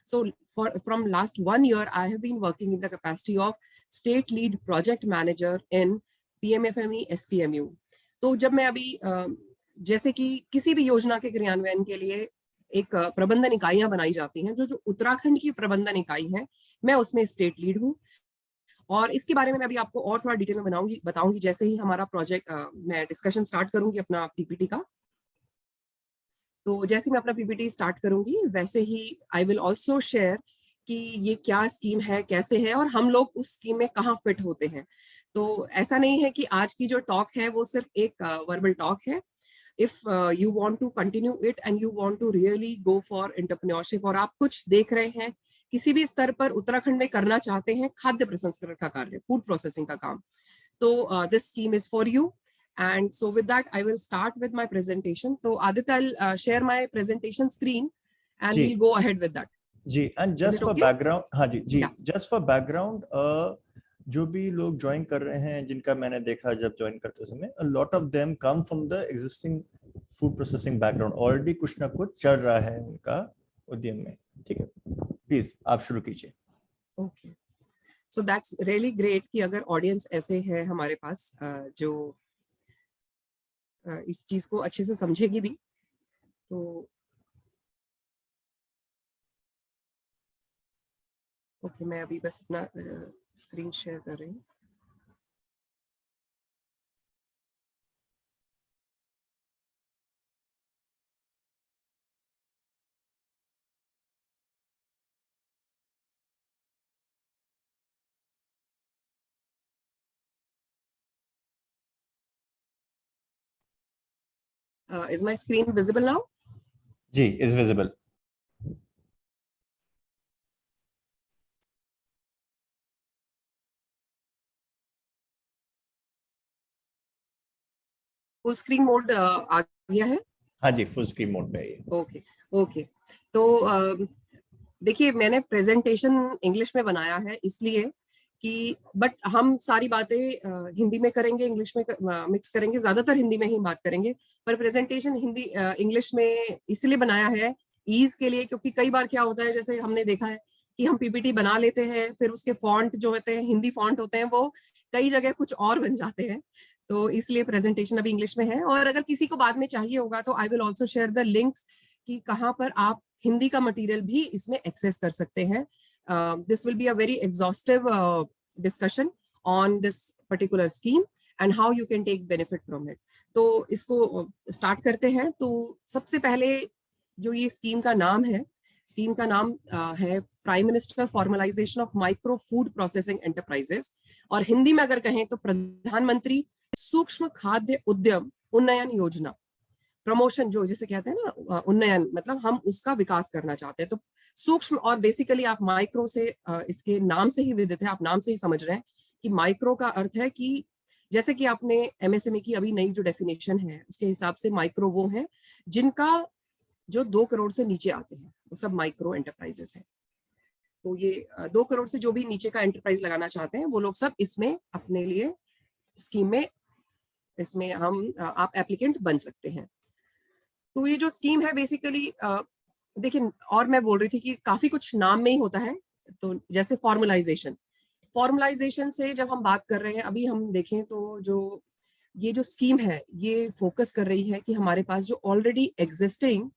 So from last 1 year, I have been working in the capacity of state lead project manager in PMFME SPMU. तो जब मैं अभी जैसे कि किसी भी योजना के क्रियान्वयन के लिए एक प्रबंधन इकाइयां बनाई जाती हैं, जो उत्तराखंड की प्रबंधन इकाई है, मैं उसमें स्टेट लीड हूँ। और इसके बारे में मैं अभी आपको और थोड़ा डिटेल में बताऊंगी जैसे ही हमारा प्रोजेक्ट मैं डिस्कशन स्टार्ट करूंगी अपना पीपीटी का। तो जैसे मैं अपना पीपीटी स्टार्ट करूंगी वैसे ही आई विल आल्सो शेयर कि ये क्या स्कीम है, कैसे है, और हम लोग उस स्कीम में कहाँ फिट होते हैं। तो ऐसा नहीं है कि आज की जो टॉक है वो सिर्फ एक वर्बल टॉक है। If you want to continue it and you want to really go for entrepreneurship, और आप कुछ देख रहे हैं किसी भी स्तर पर उत्तराखंड में करना चाहते हैं खाद्य प्रसंस्करण का कार्य, फूड प्रोसेसिंग का काम, तो this scheme is for you. And so with that, I will start with my presentation. So Aditya, I'll share my presentation screen and we'll go ahead with that. जी, and just for okay? background, हाँ जी, Yeah. just for background, जो भी लोग join कर रहे हैं, जिनका मैंने देखा जब ज्वाइन करते समय, a lot of them come from the existing food processing background. Already कुछ ना कुछ चल रहा है उनका उद्यम में, ठीक है? प्लीज आप शुरू कीजिए। Okay. So that's really great कि अगर ऑडियंस ऐसे है हमारे पास जो इस चीज को अच्छे से समझेगी भी। तो ओके, मैं अभी बस अपना स्क्रीन शेयर कर रही हूँ। Is my screen visible now? जी, is visible. Full screen mode आ गया है? हाँ जी, फुल स्क्रीन मोड पे है। ओके ओके, तो देखिए मैंने प्रेजेंटेशन इंग्लिश में बनाया है इसलिए कि बट हम सारी बातें हिंदी में करेंगे, इंग्लिश में मिक्स करेंगे, ज्यादातर हिंदी में ही बात करेंगे, पर प्रेजेंटेशन हिंदी इंग्लिश में इसलिए बनाया है ईज के लिए, क्योंकि कई बार क्या होता है जैसे हमने देखा है कि हम पीपीटी बना लेते हैं, फिर उसके फॉन्ट जो होते हैं हिंदी फॉन्ट होते हैं वो कई जगह कुछ और बन जाते हैं, तो इसलिए प्रेजेंटेशन अभी इंग्लिश में है। और अगर किसी को बाद में चाहिए होगा तो I will also share the links कि कहाँ पर आप हिंदी का मटेरियल भी इसमें एक्सेस कर सकते हैं। This will be a very exhaustive discussion on this particular scheme and how you can take benefit from it. तो इसको स्टार्ट करते हैं। तो सबसे पहले जो ये स्कीम का नाम है, स्कीम का नाम है prime minister formalisation of micro food processing enterprises, और हिंदी में अगर कहें तो प्रधानमंत्री सूक्ष्म खाद्य उद्यम उन्नयन योजना। प्रमोशन जो जिसे कहते हैं ना उन्नयन, मतलब हम उसका विकास करना चाहते हैं। तो सूक्ष्म, और बेसिकली आप माइक्रो से इसके नाम से ही विदित है, आप नाम से ही समझ रहे हैं कि माइक्रो का अर्थ है कि जैसे कि आपने एमएसएमई की अभी नई जो डेफिनेशन है उसके हिसाब से माइक्रो वो है जिनका जो 2 करोड़ से नीचे आते हैं, वो सब माइक्रो एंटरप्राइजेस है। तो ये 2 करोड़ से जो भी नीचे का एंटरप्राइज लगाना चाहते हैं वो लोग सब इसमें अपने लिए स्कीम में इसमें आप एप्लीकेंट बन सकते हैं। तो ये जो स्कीम है बेसिकली देखिए, और मैं बोल रही थी कि काफी कुछ नाम में ही होता है। तो जैसे फॉर्मलाइजेशन से जब हम बात कर रहे हैं, अभी हम देखें तो जो ये जो स्कीम है ये फोकस कर रही है कि हमारे पास जो ऑलरेडी एग्जिस्टिंग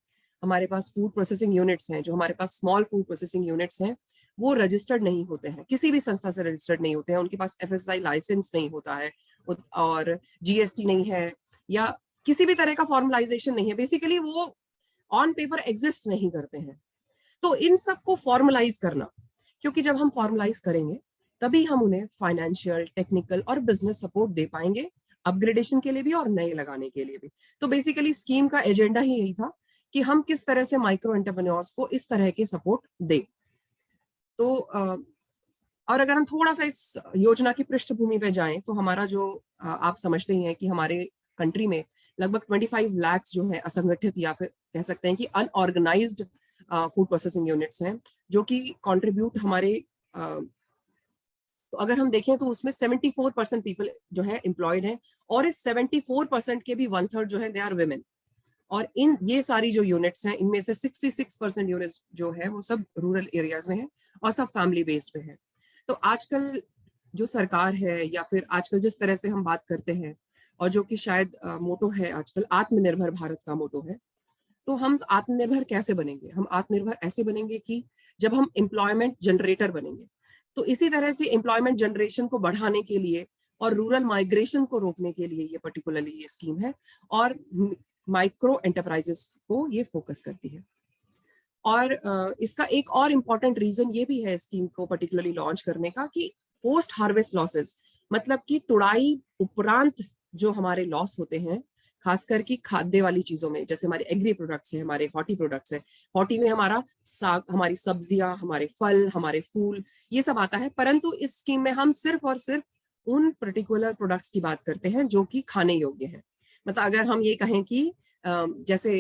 हमारे पास फूड प्रोसेसिंग यूनिट्स हैं, जो हमारे पास स्मॉल फूड प्रोसेसिंग यूनिट्स हैं, वो रजिस्टर्ड नहीं होते हैं, किसी भी संस्था से रजिस्टर्ड नहीं होते हैं, उनके पास एफएसआई लाइसेंस नहीं होता है और जीएसटी नहीं है या किसी भी तरह का फॉर्मलाइजेशन नहीं है, बेसिकली वो ऑन पेपर एग्जिस्ट नहीं करते हैं। तो इन सबको फॉर्मलाइज करना, क्योंकि जब हम फॉर्मलाइज करेंगे तभी हम उन्हें फाइनेंशियल, टेक्निकल और बिजनेस सपोर्ट दे पाएंगे, अपग्रेडेशन के लिए भी और नए लगाने के लिए भी। तो बेसिकली स्कीम का एजेंडा ही यही था कि हम किस तरह से माइक्रो एंटरप्रेन्योर्स को इस तरह के सपोर्ट दे। तो और अगर हम थोड़ा सा इस योजना की पृष्ठभूमि पे जाएं तो हमारा जो आप समझते ही हैं कि हमारे कंट्री में लगभग 25 लाख जो है असंगठित या फिर कह सकते हैं कि अनऑर्गेनाइज्ड फूड प्रोसेसिंग यूनिट्स हैं, जो कि कंट्रीब्यूट हमारे तो अगर हम देखें तो उसमें 74% पीपल जो है एम्प्लॉयड हैं, और इस 74% के भी 1/3 जो है दे आर वुमेन। और इन ये सारी जो यूनिट्स हैं इनमें से 66% यूनिट्स जो है वो सब रूरल एरियाज में है और सब फैमिली बेस्ड पे है। तो आजकल जो सरकार है या फिर आजकल जिस तरह से हम बात करते हैं और जो कि शायद मोटो है आजकल, आत्मनिर्भर भारत का मोटो है, तो हम आत्मनिर्भर कैसे बनेंगे? हम आत्मनिर्भर ऐसे बनेंगे कि जब हम एम्प्लॉयमेंट जनरेटर बनेंगे। तो इसी तरह से एम्प्लॉयमेंट जनरेशन को बढ़ाने के लिए और रूरल माइग्रेशन को रोकने के लिए ये पर्टिकुलरली ये स्कीम है और माइक्रो एंटरप्राइजेस को ये फोकस करती है। और इसका एक और इम्पॉर्टेंट रीजन ये भी है स्कीम को पर्टिकुलरली लॉन्च करने का कि पोस्ट हार्वेस्ट लॉसेस, मतलब कि तुड़ाई उपरांत जो हमारे लॉस होते हैं, खासकर की खाद्य वाली चीजों में, जैसे हमारे एग्री प्रोडक्ट्स है, हमारे हॉटी प्रोडक्ट्स है, हॉटी में हमारा साग, हमारी सब्जियां, हमारे फल, हमारे फूल, ये सब आता है। परंतु इस स्कीम में हम सिर्फ और सिर्फ उन पर्टिकुलर प्रोडक्ट्स की बात करते हैं जो कि खाने योग्य है। मतलब अगर हम ये कहें कि जैसे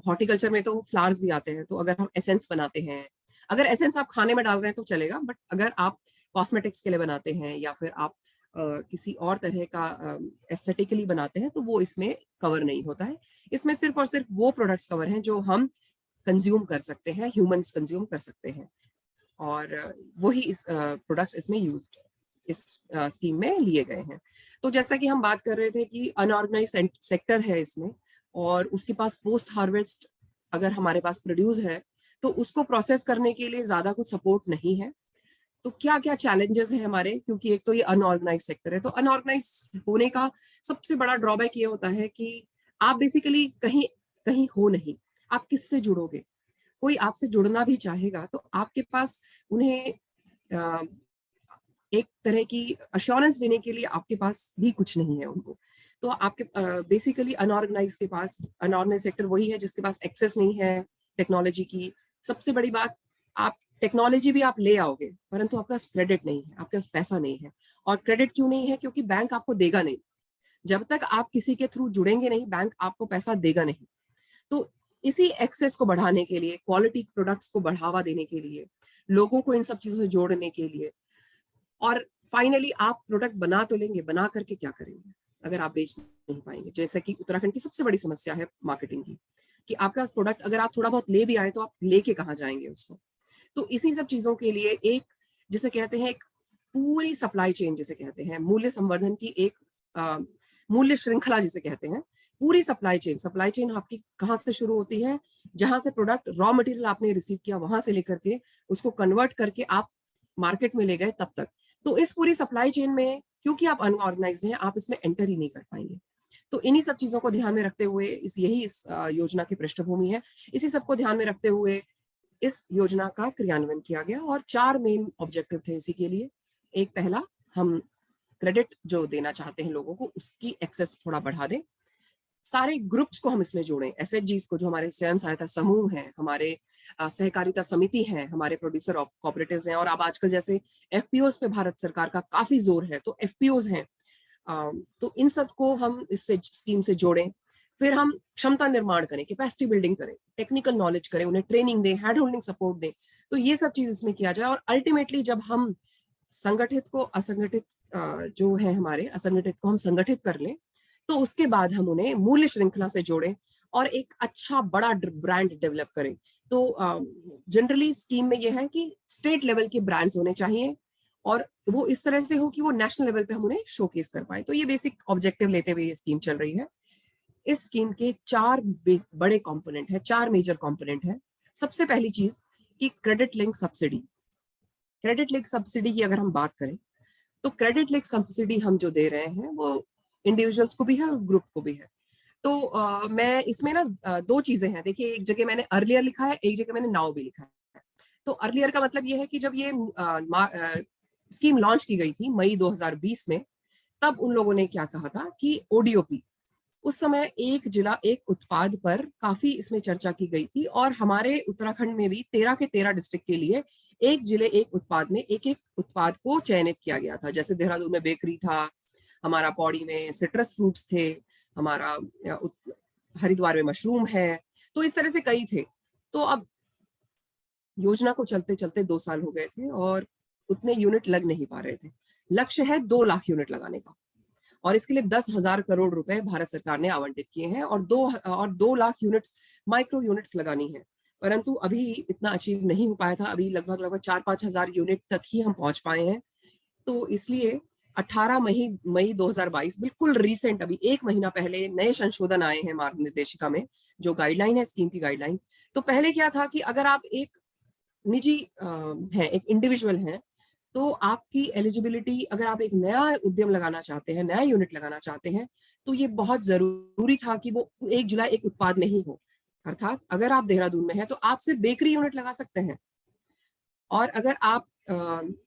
हॉर्टिकल्चर में तो फ्लावर्स भी आते हैं, तो अगर हम एसेंस बनाते हैं, अगर एसेंस आप खाने में डाल रहे हैं तो चलेगा, बट अगर आप कॉस्मेटिक्स के लिए बनाते हैं या फिर आप किसी और तरह का एस्थेटिकली बनाते हैं तो वो इसमें कवर नहीं होता है। इसमें सिर्फ और सिर्फ वो प्रोडक्ट्स कवर हैं जो हम कंज्यूम कर सकते हैं, ह्यूमंस कंज्यूम कर सकते हैं, और वही इस प्रोडक्ट्स इसमें यूज इस स्कीम में लिए गए हैं। तो जैसा कि हम बात कर रहे थे कि अनऑर्गेनाइज सेक्टर है इसमें और उसके पास पोस्ट हार्वेस्ट अगर हमारे पास प्रोड्यूस है तो उसको प्रोसेस करने के लिए ज्यादा कुछ सपोर्ट नहीं है। तो क्या क्या चैलेंजेस हैं हमारे, क्योंकि एक तो ये अनऑर्गेनाइज सेक्टर है, तो अनऑर्गेनाइज होने का सबसे बड़ा ड्रॉबैक ये होता है कि आप बेसिकली कहीं कहीं हो नहीं, आप किससे जुड़ोगे? कोई आपसे जुड़ना भी चाहेगा तो आपके पास उन्हें एक तरह की अश्योरेंस देने के लिए आपके पास भी कुछ नहीं है उनको। तो आपके बेसिकली अनऑर्गेनाइज के पास, अनऑर्गेनाइज सेक्टर वही है जिसके पास एक्सेस नहीं है टेक्नोलॉजी की। सबसे बड़ी बात, आप टेक्नोलॉजी भी आप ले आओगे परंतु आपके पास क्रेडिट नहीं है, आपके पास पैसा नहीं है। और क्रेडिट क्यों नहीं है? क्योंकि बैंक आपको देगा नहीं। जब तक आप किसी के थ्रू जुड़ेंगे नहीं, बैंक आपको पैसा देगा नहीं। तो इसी एक्सेस को बढ़ाने के लिए, क्वालिटी प्रोडक्ट्स को बढ़ावा देने के लिए, लोगों को इन सब चीजों से जोड़ने के लिए, और फाइनली आप प्रोडक्ट बना तो लेंगे, बना करके क्या करेंगे अगर आप बेच नहीं पाएंगे? जैसे कि उत्तराखंड की सबसे बड़ी समस्या है मार्केटिंग की, कि आपके पास प्रोडक्ट अगर आप थोड़ा बहुत ले भी आए तो आप लेके कहाँ जाएंगे उसको? तो इसी सब चीजों के लिए एक, जिसे कहते हैं एक पूरी सप्लाई चेन, जिसे कहते हैं मूल्य संवर्धन की एक मूल्य श्रृंखला जिसे कहते हैं, पूरी सप्लाई चेन आपकी कहाँ से शुरू होती है? जहां से प्रोडक्ट रॉ मटेरियल आपने रिसीव किया वहां से लेकर के उसको कन्वर्ट करके आप मार्केट में ले गए तब तक। तो इस पूरी सप्लाई चेन में क्योंकि आप अनऑर्गेनाइज्ड हैं, आप इसमें एंटर ही नहीं कर पाएंगे। तो इन्हीं सब चीजों को ध्यान में रखते हुए इस योजना की पृष्ठभूमि है। इसी सबको ध्यान में रखते हुए इस योजना का क्रियान्वयन किया गया और 4 मेन ऑब्जेक्टिव थे इसी के लिए। एक, पहला, हम क्रेडिट जो देना चाहते हैं लोगों को उसकी एक्सेस थोड़ा बढ़ा दें। सारे ग्रुप्स को हम इसमें जोड़ें, एसएचजीज को, जो हमारे स्वयं सहायता समूह हैं, हमारे सहकारिता समिति हैं, हमारे प्रोड्यूसर कोऑपरेटिव्स हैं, और अब आजकल जैसे एफपीओज पे भारत सरकार का काफी जोर है तो एफपीओज हैं। तो इन सब को हम इससे स्कीम से जोड़ें। फिर हम क्षमता निर्माण करें, कैपेसिटी बिल्डिंग करें, टेक्निकल नॉलेज करें, उन्हें ट्रेनिंग दें, हैंड होल्डिंग सपोर्ट दें। तो ये सब चीज इसमें किया जाए और अल्टीमेटली जब हम संगठित को असंगठित जो है हमारे असंगठित को हम संगठित कर लें तो उसके बाद हम उन्हें मूल्य श्रृंखला से जोड़ें और एक अच्छा बड़ा ब्रांड डेवलप करें। तो जनरली स्कीम में यह है कि स्टेट लेवल के ब्रांड्स होने चाहिए और वो इस तरह से हो कि वो नेशनल लेवल पे हम उन्हें शोकेस कर पाए। तो ये बेसिक ऑब्जेक्टिव लेते हुए ये स्कीम चल रही है। इस स्कीम के 4 बड़े कंपोनेंट है, 4 मेजर कंपोनेंट है। सबसे पहली चीज कि credit link subsidy. Credit link subsidy की अगर हम बात करें तो क्रेडिट लिंक सब्सिडी हम जो दे रहे हैं वो इंडिविजुअल्स को भी है और ग्रुप को भी है। तो मैं इसमें ना 2 चीजें हैं। देखिए, एक जगह मैंने अर्लियर लिखा है, एक जगह मैंने नाउ भी लिखा है। तो अर्लियर का मतलब ये है कि जब ये स्कीम लॉन्च की गई थी मई 2020 में, तब उन लोगों ने क्या कहा था कि ओडीओपी, उस समय एक जिला एक उत्पाद पर काफी इसमें चर्चा की गई थी और हमारे उत्तराखंड में भी 13 के 13 डिस्ट्रिक्ट के लिए एक जिले एक उत्पाद में एक एक उत्पाद को चयनित किया गया था। जैसे देहरादून में बेकरी था, हमारा पौड़ी में सिट्रस फ्रूट्स थे, हमारा हरिद्वार में मशरूम है। तो इस तरह से कई थे। तो अब योजना को चलते चलते 2 साल हो गए थे और उतने यूनिट लग नहीं पा रहे थे। लक्ष्य है 2 लाख यूनिट लगाने का और इसके लिए 10,000 करोड़ रुपए भारत सरकार ने आवंटित किए हैं और 2 लाख यूनिट्स, माइक्रो यूनिट्स लगानी है। परंतु अभी इतना अचीव नहीं हो पाया था, अभी लगभग 4-5 हजार यूनिट तक ही हम पहुंच पाए हैं। तो इसलिए 18 मई 2022, बिल्कुल रिसेंट, अभी 1 महीना पहले नए संशोधन आए हैं मार्गनिर्देशिका में, जो गाइडलाइन है स्कीम की गाइडलाइन। तो पहले क्या था कि अगर आप एक निजी है, एक इंडिविजुअल है, तो आपकी एलिजिबिलिटी, अगर आप एक नया उद्यम लगाना चाहते हैं, नया यूनिट लगाना चाहते हैं, तो ये बहुत जरूरी था कि वो 1 जुलाई एक उत्पाद में ही हो। अर्थात अगर आप देहरादून में हैं तो आप सिर्फ बेकरी यूनिट लगा सकते हैं, और अगर आप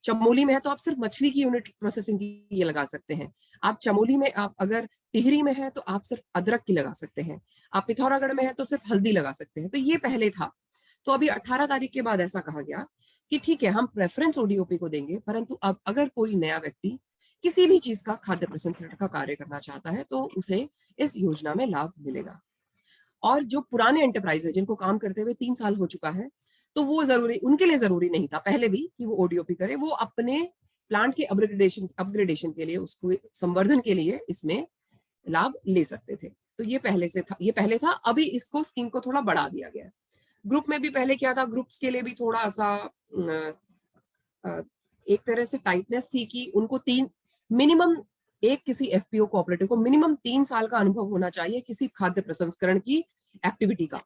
चमोली में है तो आप सिर्फ मछली की यूनिट प्रोसेसिंग की ये लगा सकते हैं। आप चमोली में, आप अगर टिहरी में है तो आप सिर्फ अदरक की लगा सकते हैं। आप पिथौरागढ़ में है तो सिर्फ हल्दी लगा सकते हैं। तो ये पहले था। तो अभी 18 तारीख के बाद ऐसा कहा गया कि ठीक है, हम प्रेफरेंस ओडीओपी को देंगे, परंतु अब अगर कोई नया व्यक्ति किसी भी चीज का खाद्य प्रसंस्करण का कार्य करना चाहता है तो उसे इस योजना में लाभ मिलेगा। और जो पुराने एंटरप्राइज है, जिनको काम करते हुए 3 साल हो चुका है, तो वो जरूरी, उनके लिए जरूरी नहीं था पहले भी कि वो ओडीओपी करे। वो अपने प्लांट के अपग्रेडेशन के लिए, उसको संवर्धन के लिए इसमें लाभ ले सकते थे। तो ये पहले से था, ये पहले था। अभी इसको, स्कीम को थोड़ा बढ़ा दिया गया है। ग्रुप में भी पहले क्या था, ग्रुप्स के लिए भी थोड़ा सा एक तरह से टाइटनेस थी कि उनको मिनिमम एक किसी एफपीओ कोऑपरेटिव को मिनिमम 3 साल का अनुभव होना चाहिए किसी खाद्य प्रसंस्करण की एक्टिविटी का,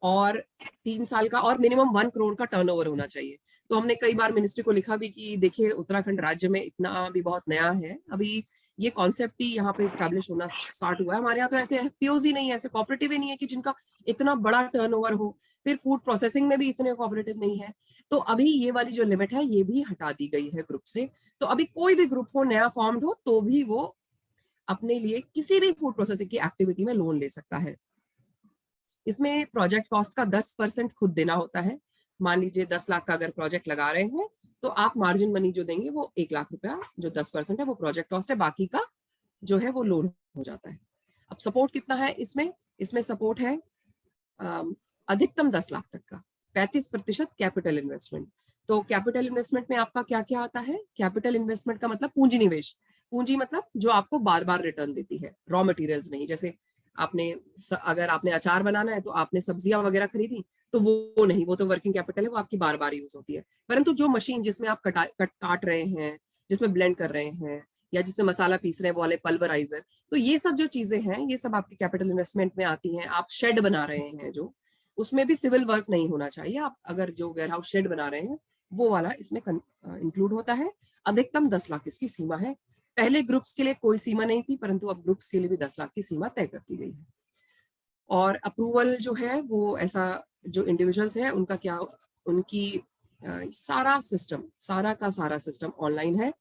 और 3 साल का, और मिनिमम 1 करोड़ का टर्नओवर होना चाहिए। तो हमने कई बार मिनिस्ट्री को लिखा भी कि देखिए, उत्तराखंड राज्य में इतना भी बहुत नया है, अभी ये कॉन्सेप्ट ही यहाँ पे स्टैब्लिश होना स्टार्ट हुआ है। हमारे यहाँ तो ऐसे एफपीओज ही नहीं है, ऐसे कोऑपरेटिव ही नहीं है कि जिनका इतना बड़ा टर्नओवर हो। फिर फूड प्रोसेसिंग में भी इतने कोऑपरेटिव नहीं है। तो अभी ये वाली जो लिमिट है ये भी हटा दी गई है ग्रुप से। तो अभी कोई भी ग्रुप हो, नया फॉर्म्ड हो, तो भी वो अपने लिए किसी भी फूड प्रोसेसिंग की एक्टिविटी में लोन ले सकता है। इसमें प्रोजेक्ट कॉस्ट का 10% खुद देना होता है। मान लीजिए 10 लाख का अगर प्रोजेक्ट लगा रहे हैं, तो आप मार्जिन मनी जो देंगे वो 1 लाख रुपया, जो 10% है वो प्रोजेक्ट कॉस्ट है, बाकी का जो है वो लोन हो जाता है। अब सपोर्ट कितना है इसमें सपोर्ट है अधिकतम 10 लाख तक का, 35% कैपिटल इन्वेस्टमेंट। तो कैपिटल इन्वेस्टमेंट में आपका क्या क्या आता है? कैपिटल इन्वेस्टमेंट का मतलब पूंजी निवेश। पूंजी मतलब जो आपको बार बार रिटर्न देती है, रॉ मटेरियल्स नहीं। जैसे अगर आपने अचार बनाना है तो आपने सब्जियां वगैरह खरीदी, तो वो नहीं, वो तो वर्किंग कैपिटल है, वो आपकी बार बार यूज होती है। परंतु जो मशीन जिसमें आप काट रहे हैं, जिसमें ब्लेंड कर रहे हैं, या जिससे मसाला पीस रहे हैं, वो वाले पल्वराइजर, तो ये सब जो चीजें हैं ये सब आपके कैपिटल इन्वेस्टमेंट में आती हैं। आप शेड बना रहे हैं, जो उसमें भी सिविल वर्क नहीं होना चाहिए। आप अगर जो वेयरहाउस शेड बना रहे हैं वो वाला इसमें इंक्लूड होता है। अधिकतम 10 लाख इसकी सीमा है। पहले ग्रुप्स के लिए कोई सीमा नहीं थी, परंतु अब ग्रुप्स के लिए भी 10 लाख की सीमा तय कर दी गई है। और अप्रूवल जो है वो ऐसा, जो इंडिविजुअल्स हैं उनका क्या, उनकी सारा का सारा सिस्टम ऑनलाइन है।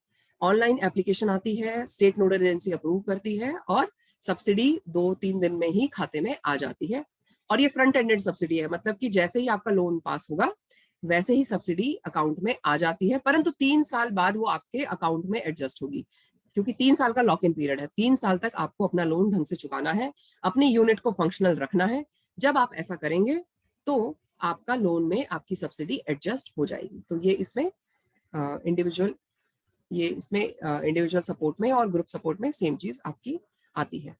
ऑनलाइन एप्लीकेशन आती है, स्टेट नोडल एजेंसी अप्रूव करती है, और सब्सिडी 2-3 दिन में ही खाते में आ जाती है। और ये फ्रंट एंडेड सब्सिडी है, मतलब कि जैसे ही आपका लोन पास होगा वैसे ही सब्सिडी अकाउंट में आ जाती है, परंतु 3 साल बाद वो आपके अकाउंट में एडजस्ट होगी, क्योंकि 3 साल का लॉक इन पीरियड है। 3 साल तक आपको अपना लोन ढंग से चुकाना है, अपनी यूनिट को फंक्शनल रखना है। जब आप ऐसा करेंगे तो आपका लोन में आपकी सब्सिडी एडजस्ट हो जाएगी। तो ये इसमें इंडिविजुअल सपोर्ट में और ग्रुप सपोर्ट में सेम चीज आपकी आती है।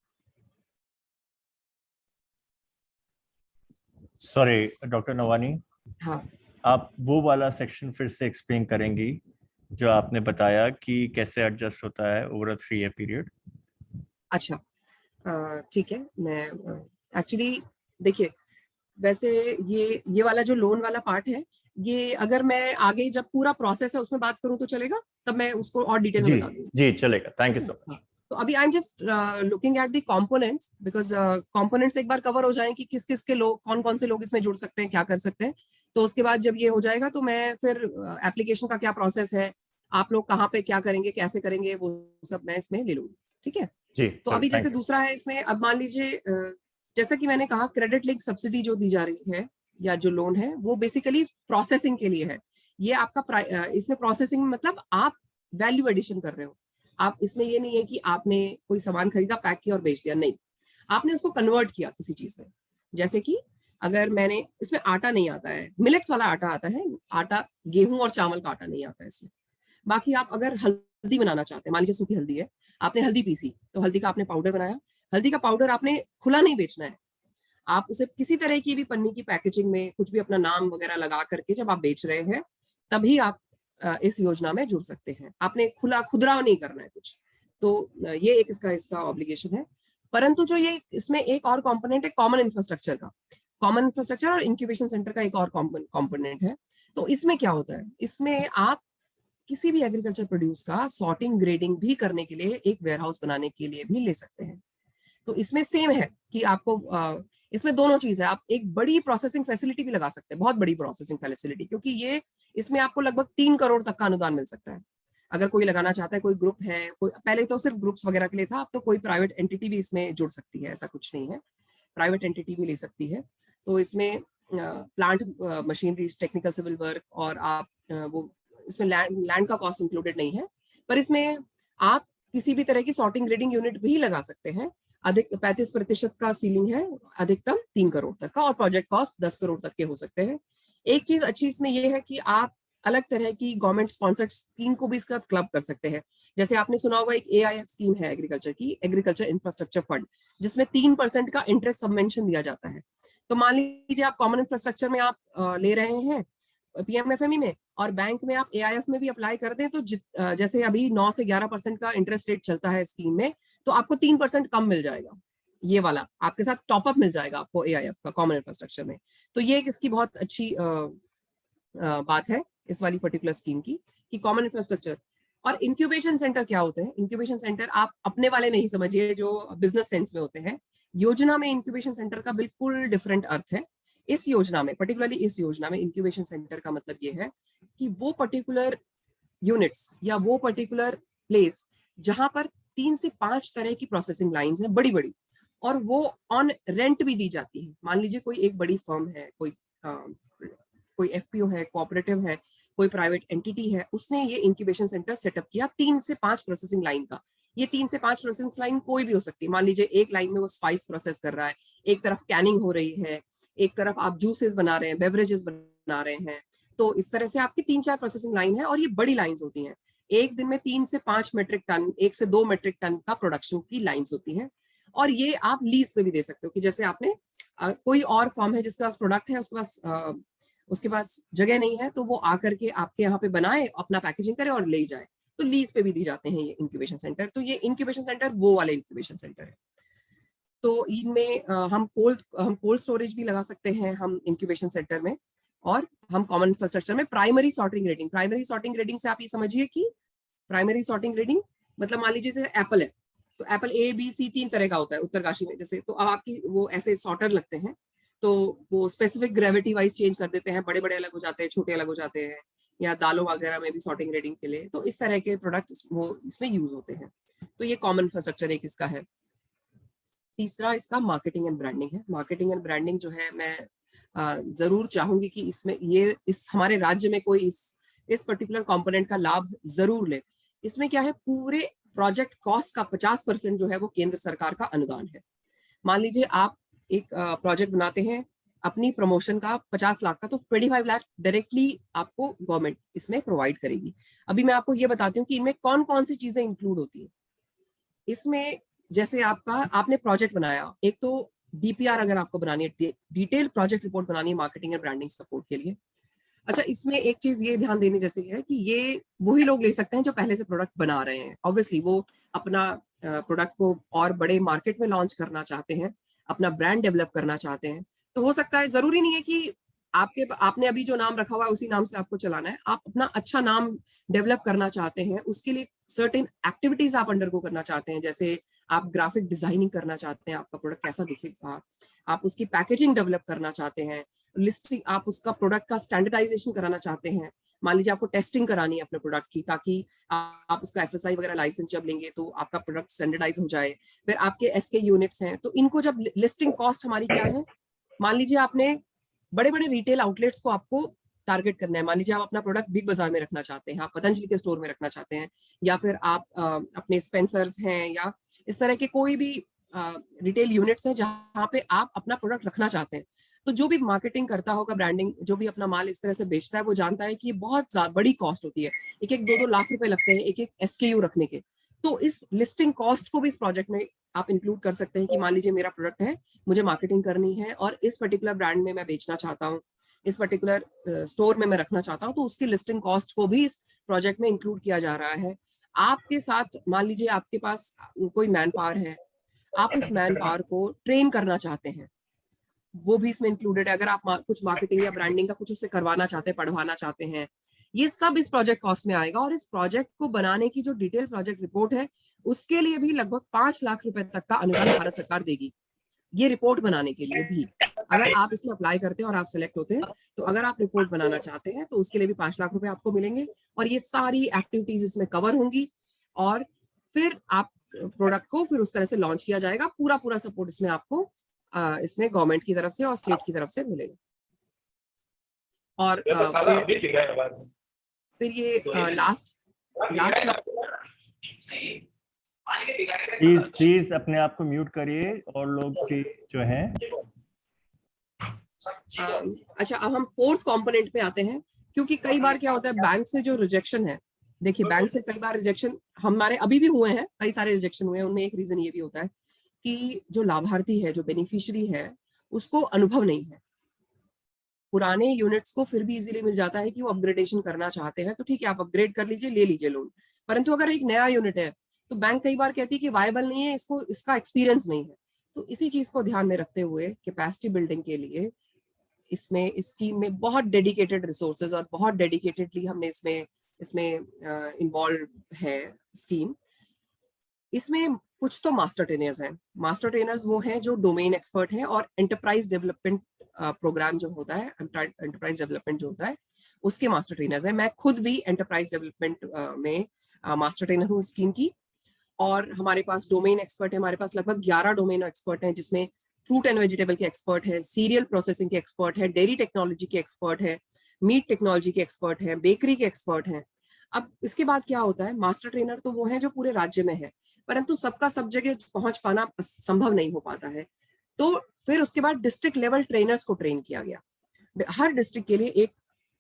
सॉरी डॉक्टर नवानी, हाँ, आप वो वाला सेक्शन फिर से एक्सप्लेन करेंगी जो आपने बताया कि कैसे एडजस्ट होता है ओवर अ 3 ईयर पीरियड? अच्छा, ठीक है। मैं एक्चुअली, देखिए, वैसे ये वाला जो लोन वाला पार्ट है, ये अगर मैं आगे जब पूरा प्रोसेस है उसमें बात करूं तो चलेगा? तब मैं उसको और डिटेल में बता दूंगी। जी चलेगा, थैंक यू सो मच। तो अभी I am just looking at the components, because components एक बार कवर हो जाए कि किस किस के लोग, कौन कौन से लोग इसमें जुड़ सकते हैं, क्या कर सकते हैं। तो उसके बाद जब ये हो जाएगा तो मैं फिर एप्लीकेशन का क्या प्रोसेस है, आप लोग कहाँ पे क्या करेंगे, कैसे करेंगे, वो सब मैं इसमें ले लूंगी। ठीक है जी, तो अभी जैसे दूसरा है इसमें, अब मान लीजिए जैसा कि मैंने कहा, क्रेडिट लिंक सब्सिडी जो दी जा रही है या जो लोन है वो बेसिकली प्रोसेसिंग के लिए है। ये आपका इसमें प्रोसेसिंग मतलब आप वैल्यू एडिशन कर रहे हो। आप इसमें ये नहीं है कि आपने कोई सामान खरीदा, पैक किया और बेच दिया, नहीं, आपने उसको कन्वर्ट किया किसी चीज में। जैसे कि अगर मैंने, इसमें आटा नहीं आता है, मिलेट्स वाला आटा आता है, आटा गेहूं और चावल का आटा नहीं आता है इसमें। बाकी आप अगर हल्दी बनाना चाहते हैं, मान लीजिए सूखी हल्दी है, आपने हल्दी पीसी, तो हल्दी का आपने पाउडर बनाया, हल्दी का पाउडर आपने खुला नहीं बेचना है, आप उसे किसी तरह की भी पन्नी की पैकेजिंग में कुछ भी अपना नाम वगैरह लगा करके जब आप बेच रहे हैं, तभी आप इस योजना में जुड़ सकते हैं। आपने खुदरा नहीं करना है कुछ। तो ये एक इसका ऑब्लिगेशन है। परंतु जो ये इसमें एक और कंपोनेंट है कॉमन इंफ्रास्ट्रक्चर का, कॉमन इंफ्रास्ट्रक्चर और इंक्यूबेशन सेंटर का एक और कंपोनेंट है। तो इसमें क्या होता है, इसमें आप किसी भी एग्रीकल्चर प्रोड्यूस का सॉर्टिंग ग्रेडिंग भी करने के लिए एक वेयरहाउस बनाने के लिए भी ले सकते हैं। तो इसमें सेम है कि आपको इसमें दोनों चीज है, आप एक बड़ी प्रोसेसिंग फैसिलिटी भी लगा सकते हैं, बहुत बड़ी प्रोसेसिंग फैसिलिटी, क्योंकि ये इसमें आपको लगभग 3 करोड़ तक का अनुदान मिल सकता है। अगर कोई लगाना चाहता है, कोई ग्रुप है, कोई पहले तो सिर्फ ग्रुप्स वगैरह के लिए था, अब तो कोई प्राइवेट एंटिटी भी इसमें जुड़ सकती है, ऐसा कुछ नहीं है, प्राइवेट एंटिटी भी ले सकती है। तो इसमें plant machinery, technical civil work, और आप वो इसमें लैंड का कॉस्ट इंक्लूडेड नहीं है, पर इसमें आप किसी भी तरह की सॉर्टिंग ग्रेडिंग यूनिट भी लगा सकते हैं। अधिक 35% का सीलिंग है, अधिकतम 3 करोड़ तक का, और प्रोजेक्ट कॉस्ट 10 करोड़ तक के हो सकते हैं। एक चीज अच्छी इसमें यह है कि आप अलग तरह की गवर्नमेंट स्पॉन्सर्ड स्कीम को भी इसका क्लब कर सकते हैं। जैसे आपने सुना होगा एक AIF स्कीम है एग्रीकल्चर की, एग्रीकल्चर इंफ्रास्ट्रक्चर फंड, जिसमें 3% का इंटरेस्ट सबवेंशन दिया जाता है। तो मान लीजिए आप कॉमन इंफ्रास्ट्रक्चर में आप ले रहे हैं PMFME में, और बैंक में आप AIF में भी अप्लाई कर दें, तो जैसे अभी 9 से 11% का इंटरेस्ट रेट चलता है स्कीम में, तो आपको 3% कम मिल जाएगा, ये वाला आपके साथ टॉपअप मिल जाएगा आपको AIF का कॉमन इंफ्रास्ट्रक्चर में। तो ये इसकी बहुत अच्छी बात है इस वाली पर्टिकुलर स्कीम की, कि कॉमन इंफ्रास्ट्रक्चर। और इंक्यूबेशन सेंटर क्या होते हैं, इंक्यूबेशन सेंटर आप अपने वाले नहीं समझिए जो बिजनेस सेंस में होते हैं, योजना में इंक्यूबेशन सेंटर का बिल्कुल डिफरेंट अर्थ है। इस योजना में, पर्टिकुलरली इस योजना में, इंक्यूबेशन सेंटर का मतलब ये है कि वो पर्टिकुलर यूनिट्स या वो पर्टिकुलर प्लेस जहां पर 3 से 5 तरह की प्रोसेसिंग लाइंस हैं बड़ी बड़ी, और वो ऑन रेंट भी दी जाती है। मान लीजिए कोई एक बड़ी फर्म है, कोई FPO है, कोऑपरेटिव है, कोई प्राइवेट एंटिटी है, उसने ये इंक्यूबेशन सेंटर सेटअप किया 3 से 5 प्रोसेसिंग लाइन का। ये 3 से 5 प्रोसेसिंग लाइन कोई भी हो सकती है। मान लीजिए एक लाइन में वो स्पाइस प्रोसेस कर रहा है, एक तरफ कैनिंग हो रही है, एक तरफ आप जूसेस बना रहे हैं, बेवरेजेस बना रहे हैं। तो इस तरह से आपकी 3-4 प्रोसेसिंग लाइन है, और ये बड़ी लाइंस होती हैं। एक दिन में 3 से 5 मेट्रिक टन, 1 से 2 मेट्रिक टन का प्रोडक्शन की लाइंस होती हैं। और ये आप लीज पे भी दे सकते हो, कि जैसे आपने कोई और फर्म है जिसके पास प्रोडक्ट है, उसके पास जगह नहीं है, तो वो आकर के आपके यहाँ पे बनाए, अपना पैकेजिंग करे और ले जाए। तो लीज पे भी दी जाते हैं ये इंक्यूबेशन सेंटर। तो ये इंक्यूबेशन सेंटर वो वाले इंक्यूबेशन सेंटर है। तो इनमें हम कोल्ड स्टोरेज भी लगा सकते हैं हम इंक्यूबेशन सेंटर में, और हम कॉमन इंफ्रास्ट्रक्चर में प्राइमरी सॉर्टिंग ग्रेडिंग से आप ये समझिए कि प्राइमरी सॉर्टिंग ग्रेडिंग मतलब मान लीजिए जैसे एप्पल है, तो एप्पल A B C 3 तरह का होता है उत्तरकाशी में जैसे, तो अब आपकी वो ऐसे सॉर्टर लगते हैं, तो वो स्पेसिफिक ग्रेविटी वाइज चेंज कर देते हैं, बड़े बड़े अलग हो जाते हैं, छोटे अलग हो जाते हैं, या दालों वगैरह में भी सॉर्टिंग ग्रेडिंग के लिए। तो इस तरह के प्रोडक्ट वो इसमें यूज होते हैं। तो ये कॉमन इंफ्रास्ट्रक्चर एक इसका है। तीसरा इसका मार्केटिंग एंड ब्रांडिंग है। मार्केटिंग एंड ब्रांडिंग जो है, मैं जरूर चाहूंगी कि इसमें ये इस हमारे राज्य में कोई इस पर्टिकुलर कंपोनेंट का लाभ जरूर ले। इसमें क्या है, पूरे प्रोजेक्ट कॉस्ट का 50% जो है वो केंद्र सरकार का अनुदान है। मान लीजिए आप एक प्रोजेक्ट बनाते हैं अपनी प्रमोशन का 50 लाख का, तो 25 लाख डायरेक्टली आपको गवर्नमेंट इसमें प्रोवाइड करेगी। अभी मैं आपको ये बताती हूँ कि इनमें कौन कौन सी चीजें इंक्लूड होती है इसमें। जैसे आपने प्रोजेक्ट बनाया, एक तो DPR अगर आपको बनानी है, डिटेल प्रोजेक्ट रिपोर्ट बनानी है मार्केटिंग एंड ब्रांडिंग सपोर्ट के लिए। अच्छा, इसमें एक चीज ये ध्यान देने जैसे है कि ये वही लोग ले सकते हैं जो पहले से प्रोडक्ट बना रहे हैं। ऑब्वियसली वो अपना प्रोडक्ट को और बड़े मार्केट में लॉन्च करना चाहते हैं, अपना ब्रांड डेवलप करना चाहते हैं। तो हो सकता है, जरूरी नहीं है कि आपने अभी जो नाम रखा हुआ है उसी नाम से आपको चलाना है। आप अपना अच्छा नाम डेवलप करना चाहते हैं, उसके लिए सर्टेन एक्टिविटीज आप अंडरगो करना चाहते हैं। जैसे आप ग्राफिक डिजाइनिंग करना चाहते हैं, आपका प्रोडक्ट कैसा दिखेगा, आप उसकी पैकेजिंग डेवलप करना चाहते हैं, लिस्टिंग, आप उसका प्रोडक्ट का स्टैंडर्डाइजेशन कराना चाहते हैं। मान लीजिए आपको टेस्टिंग करानी है अपने प्रोडक्ट की, ताकि आप उसका FSI वगैरह लाइसेंस जब लेंगे तो आपका प्रोडक्ट स्टैंडर्डाइज हो जाए। फिर आपके SK यूनिट्स हैं, तो इनको जब लिस्टिंग कॉस्ट हमारी क्या है, मान लीजिए आपने बड़े बड़े रिटेल आउटलेट्स को आपको टारगेट करना है। मान लीजिए आप अपना प्रोडक्ट बिग बाजार में रखना चाहते हैं, आप पतंजलि के स्टोर में रखना चाहते हैं, या फिर आप अपने स्पेंसर्स हैं, या इस तरह के कोई भी रिटेल यूनिट्स हैं जहां पे आप अपना प्रोडक्ट रखना चाहते हैं। तो जो भी मार्केटिंग करता होगा, ब्रांडिंग, जो भी अपना माल इस तरह से बेचता है, वो जानता है कि ये बहुत बड़ी कॉस्ट होती है, एक एक 2-2 लाख रुपए लगते हैं एक एक SKU रखने के। तो इस लिस्टिंग कॉस्ट को भी इस प्रोजेक्ट में आप इंक्लूड कर सकते हैं कि मान लीजिए मेरा प्रोडक्ट है, मुझे मार्केटिंग करनी है और इस पर्टिकुलर ब्रांड में मैं बेचना चाहता हूँ, इस पर्टिकुलर स्टोर में मैं रखना चाहता हूँ, तो उसकी लिस्टिंग कॉस्ट को भी इस प्रोजेक्ट में इंक्लूड किया जा रहा है। आपके साथ मान लीजिए आपके पास कोई मैन पावर है, आप उस मैन पावर को ट्रेन करना चाहते हैं, वो भी इसमें इंक्लूडेड है। अगर आप कुछ मार्केटिंग या ब्रांडिंग का कुछ उससे करवाना चाहते हैं, पढ़वाना चाहते हैं, ये सब इस प्रोजेक्ट कॉस्ट में आएगा। और इस प्रोजेक्ट को बनाने की जो डिटेल प्रोजेक्ट रिपोर्ट है, उसके लिए भी लगभग 5 लाख रुपए तक का अनुदान भारत सरकार देगी, ये रिपोर्ट बनाने के लिए भी। अगर आप इसमें अप्लाई करते हैं और आप सिलेक्ट होते हैं, तो अगर आप रिपोर्ट बनाना चाहते हैं तो उसके लिए भी 5 लाख रुपए आपको मिलेंगे, और ये सारी एक्टिविटीज इसमें कवर होंगी। और फिर आप प्रोडक्ट को फिर उस तरह से लॉन्च किया जाएगा। पूरा पूरा सपोर्ट इसमें आपको इसमें गवर्नमेंट की तरफ से और स्टेट की तरफ से मिलेगा। और फिर ये लास्ट प्लीज अपने आप को म्यूट करिए और लोग की जो हैं। अच्छा, अब हम फोर्थ कंपोनेंट पे आते हैं, क्योंकि कई बार क्या होता है बैंक से जो रिजेक्शन है, देखिए बैंक से कई बार रिजेक्शन हमारे अभी भी हुए हैं, कई सारे रिजेक्शन हुए हैं। उनमें एक रीजन ये भी होता है कि जो लाभार्थी है, जो बेनिफिशियरी है, उसको अनुभव नहीं है। पुराने यूनिट्स को फिर भी इजीली मिल जाता है कि वो अपग्रेडेशन करना चाहते हैं, तो ठीक है, आप अपग्रेड कर लीजिए, ले लीजिए लोन। परंतु अगर एक नया यूनिट है, तो बैंक कई बार कहती है कि वायबल नहीं है, इसको इसका एक्सपीरियंस नहीं है। तो इसी चीज को ध्यान में रखते हुए कैपेसिटी बिल्डिंग के लिए इसमें इस स्कीम में बहुत डेडिकेटेड रिसोर्सेज और बहुत डेडिकेटेडली हमने इसमें इन्वॉल्व है स्कीम। इसमें कुछ तो मास्टर ट्रेनर्स हैं। मास्टर ट्रेनर्स वो हैं जो डोमेन एक्सपर्ट हैं, और एंटरप्राइज डेवलपमेंट प्रोग्राम जो होता है, एंटरप्राइज डेवलपमेंट जो होता है, उसके मास्टर ट्रेनर्स हैं। मैं खुद भी एंटरप्राइज डेवलपमेंट में मास्टर ट्रेनर हूँ स्कीम की। और हमारे पास डोमेन एक्सपर्ट है, हमारे पास लगभग 11 डोमेन एक्सपर्ट हैं, जिसमें फ्रूट एंड वेजिटेबल के एक्सपर्ट है, सीरियल प्रोसेसिंग के एक्सपर्ट है, डेयरी टेक्नोलॉजी के एक्सपर्ट है, मीट टेक्नोलॉजी के एक्सपर्ट है, बेकरी के एक्सपर्ट हैं। अब इसके बाद क्या होता है, मास्टर ट्रेनर तो वो है जो पूरे राज्य में है, परंतु सबका सब जगह पहुंच पाना संभव नहीं हो पाता है। तो फिर उसके बाद डिस्ट्रिक्ट लेवल ट्रेनर्स को ट्रेन किया गया। हर डिस्ट्रिक्ट के लिए एक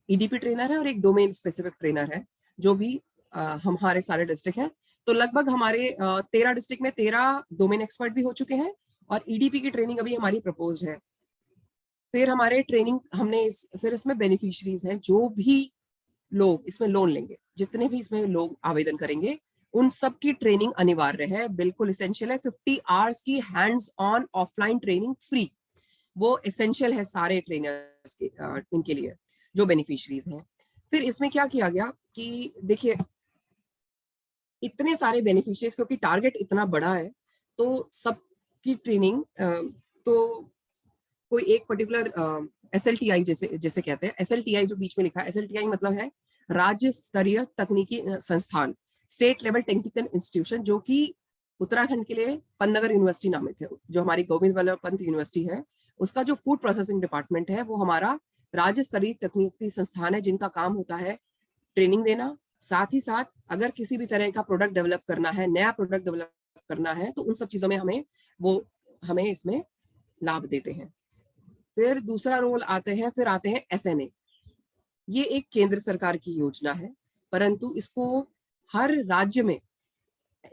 EDP ट्रेनर है और एक डोमेन स्पेसिफिक ट्रेनर है, जो भी हमारे सारे डिस्ट्रिक्ट हैं। तो लगभग हमारे 13 डिस्ट्रिक्ट में 13 डोमेन एक्सपर्ट भी हो चुके हैं, और EDP की ट्रेनिंग अभी हमारी प्रपोज्ड है। फिर हमारे ट्रेनिंग हमने फिर इसमें बेनिफिशरीज हैं, जो भी लोग इसमें लोन लेंगे, जितने भी इसमें लोग आवेदन करेंगे, उन सब की ट्रेनिंग अनिवार्य है, बिल्कुल इसेंशियल है। 50 आवर्स की hands on offline training free, वो एसेंशियल है सारे ट्रेनर्स के इनके लिए जो बेनिफिशरीज हैं। फिर इसमें क्या किया गया कि देखिए, इतने सारे बेनिफिशियरीज, क्योंकि टारगेट इतना बड़ा है, तो सबकी ट्रेनिंग तो कोई एक पर्टिकुलर SLTI जैसे कहते हैं, SLTI जो बीच में लिखा है, SLTI मतलब है राज्य स्तरीय तकनीकी संस्थान, स्टेट लेवल टेक्निकल इंस्टीट्यूशन, जो कि उत्तराखंड के लिए पन्नगर यूनिवर्सिटी नामित है। जो हमारी गोविंद वल्लभ पंत यूनिवर्सिटी है, उसका जो फूड प्रोसेसिंग डिपार्टमेंट है, वो हमारा राज्य स्तरीय तकनीकी संस्थान है, जिनका काम होता है ट्रेनिंग देना। साथ ही साथ अगर किसी भी तरह का प्रोडक्ट डेवलप करना है, नया प्रोडक्ट डेवलप करना है, तो उन सब चीजों में हमें इसमें लाभ देते हैं। फिर दूसरा रोल आते हैं SNA। ये एक केंद्र सरकार की योजना है, परंतु इसको हर राज्य में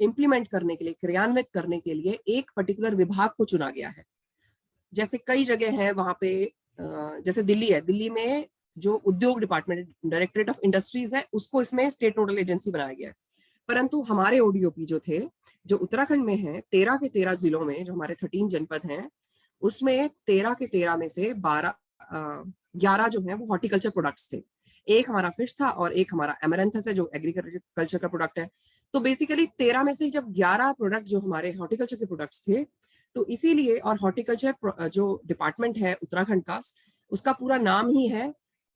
इम्प्लीमेंट करने के लिए, क्रियान्वित करने के लिए एक पर्टिकुलर विभाग को चुना गया है। जैसे कई जगह है वहां पे, जैसे दिल्ली है, दिल्ली में जो उद्योग डिपार्टमेंट, डायरेक्टरेट ऑफ इंडस्ट्रीज है, उसको इसमें स्टेट नोडल एजेंसी बनाया गया है। परंतु हमारे ODOP जो थे, जो उत्तराखंड में है, 13 के 13 जिलों में, जो हमारे 13 जनपद हैं, उसमें 13 के 13 में से 11 जो है वो हॉर्टिकल्चर प्रोडक्ट्स थे। एक हमारा फिश था और एक हमारा एमरैंथस है, जो एग्रीकल्चर का प्रोडक्ट है। तो बेसिकली 13 में से जब 11 प्रोडक्ट जो हमारे हॉर्टिकल्चर के प्रोडक्ट्स थे, तो इसीलिए, और हॉर्टिकल्चर जो डिपार्टमेंट है उत्तराखंड का, उसका पूरा नाम ही है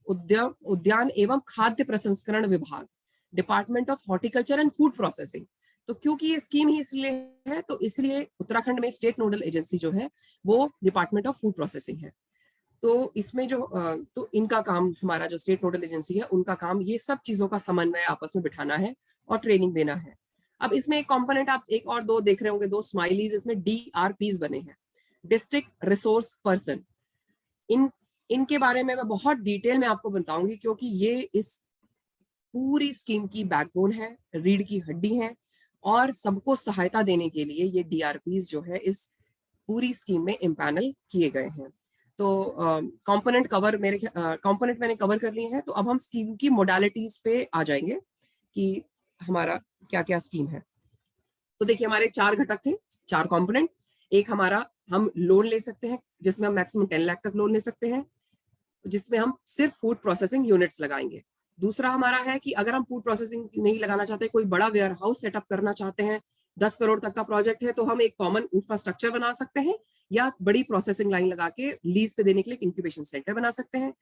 उद्यान एवं खाद्य प्रसंस्करण विभाग, department of horticulture and food processing. तो क्योंकि ये स्कीम ही इसलिए है, तो इसलिए उत्तराखंड में स्टेट नोडल एजेंसी जो है वो डिपार्टमेंट ऑफ फूड प्रोसेसिंग है। तो इसमें जो तो इनका काम, हमारा जो स्टेट नोडल एजेंसी है, उनका काम ये सब चीजों का समन्वय आपस में बिठाना है और ट्रेनिंग देना है। अब इसमें एक कंपोनेंट आप एक और दो देख रहे होंगे, 2 स्माइलीज, इसमें DRPs बने हैं, डिस्ट्रिक्ट रिसोर्स पर्सन। इनके बारे में मैं बहुत डिटेल में आपको बताऊंगी, क्योंकि ये इस पूरी स्कीम की बैकबोन है, रीढ़ की हड्डी है, और सबको सहायता देने के लिए ये डीआरपीज जो है इस पूरी स्कीम में इम्पैनल किए गए हैं। तो कंपोनेंट कंपोनेंट मैंने कवर कर लिए हैं। तो अब हम स्कीम की मोडालिटीज पे आ जाएंगे कि हमारा क्या क्या स्कीम है। तो देखिए, हमारे 4 घटक थे, 4 कंपोनेंट। एक हमारा, हम लोन ले सकते हैं जिसमें हम मैक्सिमम 10 लाख तक लोन ले सकते हैं, जिसमें हम सिर्फ फूड प्रोसेसिंग यूनिट्स लगाएंगे। दूसरा हमारा है कि अगर हम फूड प्रोसेसिंग नहीं लगाना चाहते, कोई बड़ा वेयर हाउस सेटअप करना चाहते हैं, 10 करोड़ तक का प्रोजेक्ट है, तो हम एक कॉमन इंफ्रास्ट्रक्चर बना सकते हैं, या बड़ी प्रोसेसिंग लाइन लगा के लीज पे देने के लिए इंक्यूबेशन सेंटर बना सकते हैं,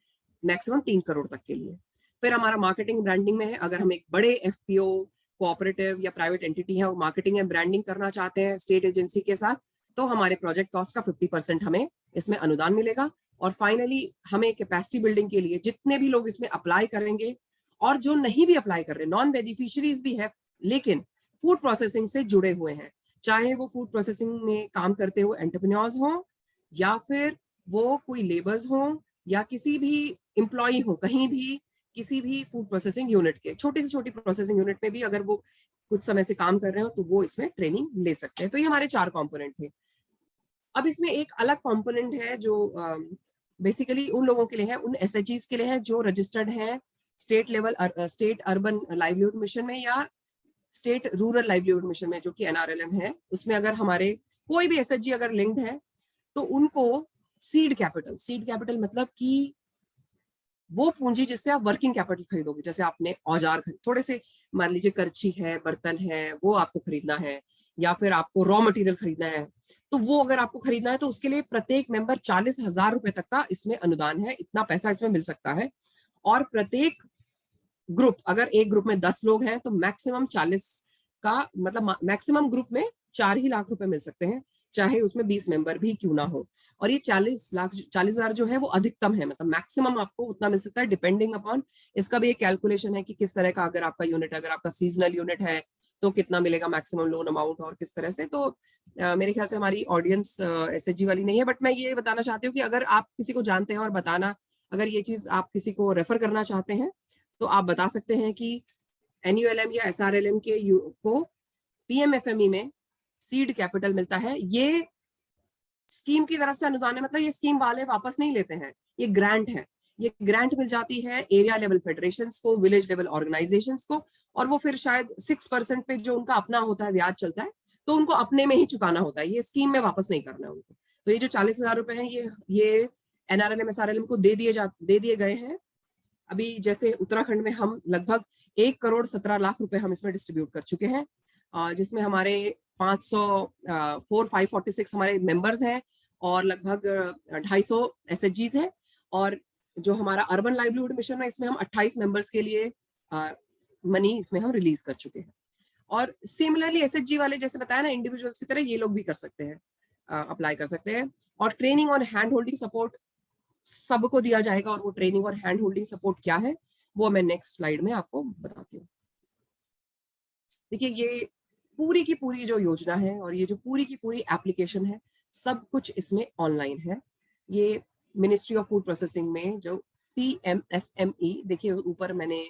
मैक्सिमम 3 करोड़ तक के लिए। फिर हमारा मार्केटिंग ब्रांडिंग में है, अगर हम एक बड़े एफपीओ, कोऑपरेटिव या प्राइवेट एंटिटी है, मार्केटिंग एंड ब्रांडिंग करना चाहते हैं स्टेट एजेंसी के साथ, तो हमारे प्रोजेक्ट कॉस्ट का 50% हमें इसमें अनुदान मिलेगा। और फाइनली हमें कैपेसिटी बिल्डिंग के लिए जितने भी लोग इसमें अप्लाई करेंगे, और जो नहीं भी अप्लाई कर रहे, नॉन बेनिफिशियरीज भी है लेकिन फूड प्रोसेसिंग से जुड़े हुए हैं, चाहे वो फूड प्रोसेसिंग में काम करते हुए एंटरप्रेन्योर्स हो, या फिर वो कोई लेबर्स हो, या किसी भी एम्प्लॉय हो, कहीं भी किसी भी फूड प्रोसेसिंग यूनिट के, छोटी से छोटी प्रोसेसिंग यूनिट में भी अगर वो कुछ समय से काम कर रहे हो, तो वो इसमें ट्रेनिंग ले सकते हैं। तो ये हमारे 4 कंपोनेंट थे। अब इसमें एक अलग कंपोनेंट है जो बेसिकली उन लोगों के लिए है, उन एसएचजीज के लिए है जो रजिस्टर्ड है state level, state urban livelihood mission में या स्टेट रूरल लाइवलीहुड मिशन में, जो कि एनआरएलएम है। उसमें अगर हमारे कोई भी एसएचजी अगर लिंक्ड है, तो उनको सीड कैपिटल मतलब कि वो पूंजी जिससे आप वर्किंग कैपिटल खरीदोगे, जैसे आपने औजार खरीद, थोड़े से मान लीजिए करछी है, बर्तन है, वो आपको खरीदना है, या फिर आपको रॉ मटेरियल खरीदना है, तो वो अगर आपको खरीदना है तो उसके लिए प्रत्येक मेंबर 40,000 रुपए तक का इसमें अनुदान है, इतना पैसा इसमें मिल सकता है। और प्रत्येक ग्रुप, अगर एक ग्रुप में 10 लोग हैं, तो मैक्सिमम 40 का मतलब मैक्सिमम ग्रुप में 4 ही लाख रुपए मिल सकते हैं, चाहे उसमें 20 मेंबर भी क्यों ना हो। और ये 40,000 जो है वो अधिकतम है, मतलब मैक्सिमम आपको उतना मिल सकता है, डिपेंडिंग अपॉन, इसका भी एक कैलकुलेशन है कि किस तरह का अगर आपका यूनिट, अगर आपका सीजनल यूनिट है तो कितना मिलेगा मैक्सिमम लोन अमाउंट, और किस तरह से। तो मेरे ख्याल से हमारी ऑडियंस एसएचजी वाली नहीं है, बट मैं ये बताना चाहती हूँ कि अगर आप किसी को जानते हैं, और बताना, अगर ये चीज आप किसी को रेफर करना चाहते हैं, तो आप बता सकते हैं कि एनयूएलएम या एसआरएलएम के को पीएमएफएमई में सीड कैपिटल मिलता है। ये स्कीम की तरफ से अनुदान है, मतलब ये स्कीम वाले वापस नहीं लेते हैं, ये ग्रांट है। ये ग्रांट मिल जाती है एरिया लेवल फेडरेशंस को, विलेज लेवल ऑर्गेनाइजेशंस को, और वो फिर शायद 6% पे जो उनका अपना होता है ब्याज चलता है, तो उनको अपने में ही चुकाना होता है, ये स्कीम में वापस नहीं करना है उनको। तो ये जो 40,000 रुपए है, ये एनआरएलएम एसआरएलएम को दे दिए गए हैं। अभी जैसे उत्तराखंड में हम लगभग 1,17,00,000 रुपए हम इसमें डिस्ट्रीब्यूट कर चुके हैं, जिसमें हमारे 546 हमारे मेंबर्स हैं, और लगभग 250 एसएचजीज हैं। और जो हमारा अर्बन लाइवलीहुड मिशन है, इसमें हम 28 मेंबर्स के लिए मनी इसमें हम रिलीज कर चुके हैं। और सिमिलरली एसएचजी वाले, जैसे बताया ना, इंडिविजुअल्स की तरह ये लोग भी कर सकते हैं, अप्लाई कर सकते हैं। और ट्रेनिंग और हैंड होल्डिंग सपोर्ट सबको दिया जाएगा, और वो ट्रेनिंग और हैंड होल्डिंग सपोर्ट क्या है वो मैं नेक्स्ट स्लाइड में आपको बताती हूँ। देखिए, ये पूरी की पूरी जो योजना है, और ये जो पूरी की पूरी एप्लीकेशन है, सब कुछ इसमें ऑनलाइन है। ये मिनिस्ट्री ऑफ फूड प्रोसेसिंग में जो PMFME, देखिए ऊपर मैंने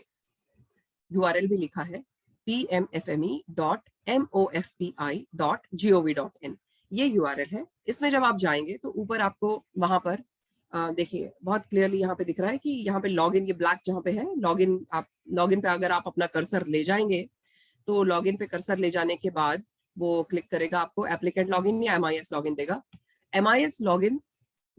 URL भी लिखा है, pmfme.mofpi.gov.in, ये URL है। इसमें जब आप जाएंगे तो ऊपर आपको वहां पर देखिए बहुत क्लियरली यहाँ पे दिख रहा है कि यहाँ पे लॉगिन, ये ब्लैक जहाँ पे है लॉगिन, आप लॉगिन पे अगर आप अपना कर्सर ले जाएंगे, तो लॉगिन पे कर्सर ले जाने के बाद वो क्लिक करेगा, आपको एप्लीकेंट लॉगिन या MIS लॉगिन देगा। MIS लॉगिन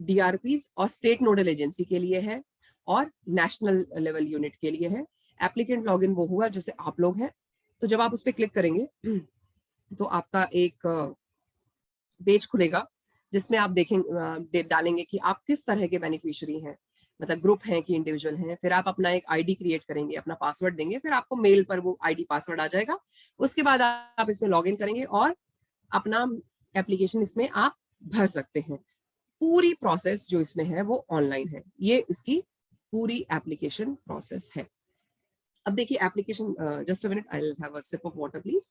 DRPs और स्टेट नोडल एजेंसी के लिए है, और नेशनल लेवल यूनिट के लिए है। एप्लीकेंट लॉगिन वो हुआ जैसे आप लोग हैं। तो जब आप उस पर क्लिक करेंगे तो आपका एक पेज खुलेगा, जिसमें आप देखेंगे, डालेंगे कि आप किस तरह के बेनिफिशियरी हैं, मतलब ग्रुप हैं कि इंडिविजुअल हैं। फिर आप अपना एक आईडी क्रिएट करेंगे, अपना पासवर्ड देंगे, फिर आपको मेल पर वो आईडी पासवर्ड आ जाएगा। उसके बाद आप इसमें लॉग इन करेंगे और अपना एप्लीकेशन इसमें आप भर सकते हैं। पूरी प्रोसेस जो इसमें है वो ऑनलाइन है, ये इसकी पूरी एप्लीकेशन प्रोसेस है। अब देखिए application, just a minute, I will have a sip of water please.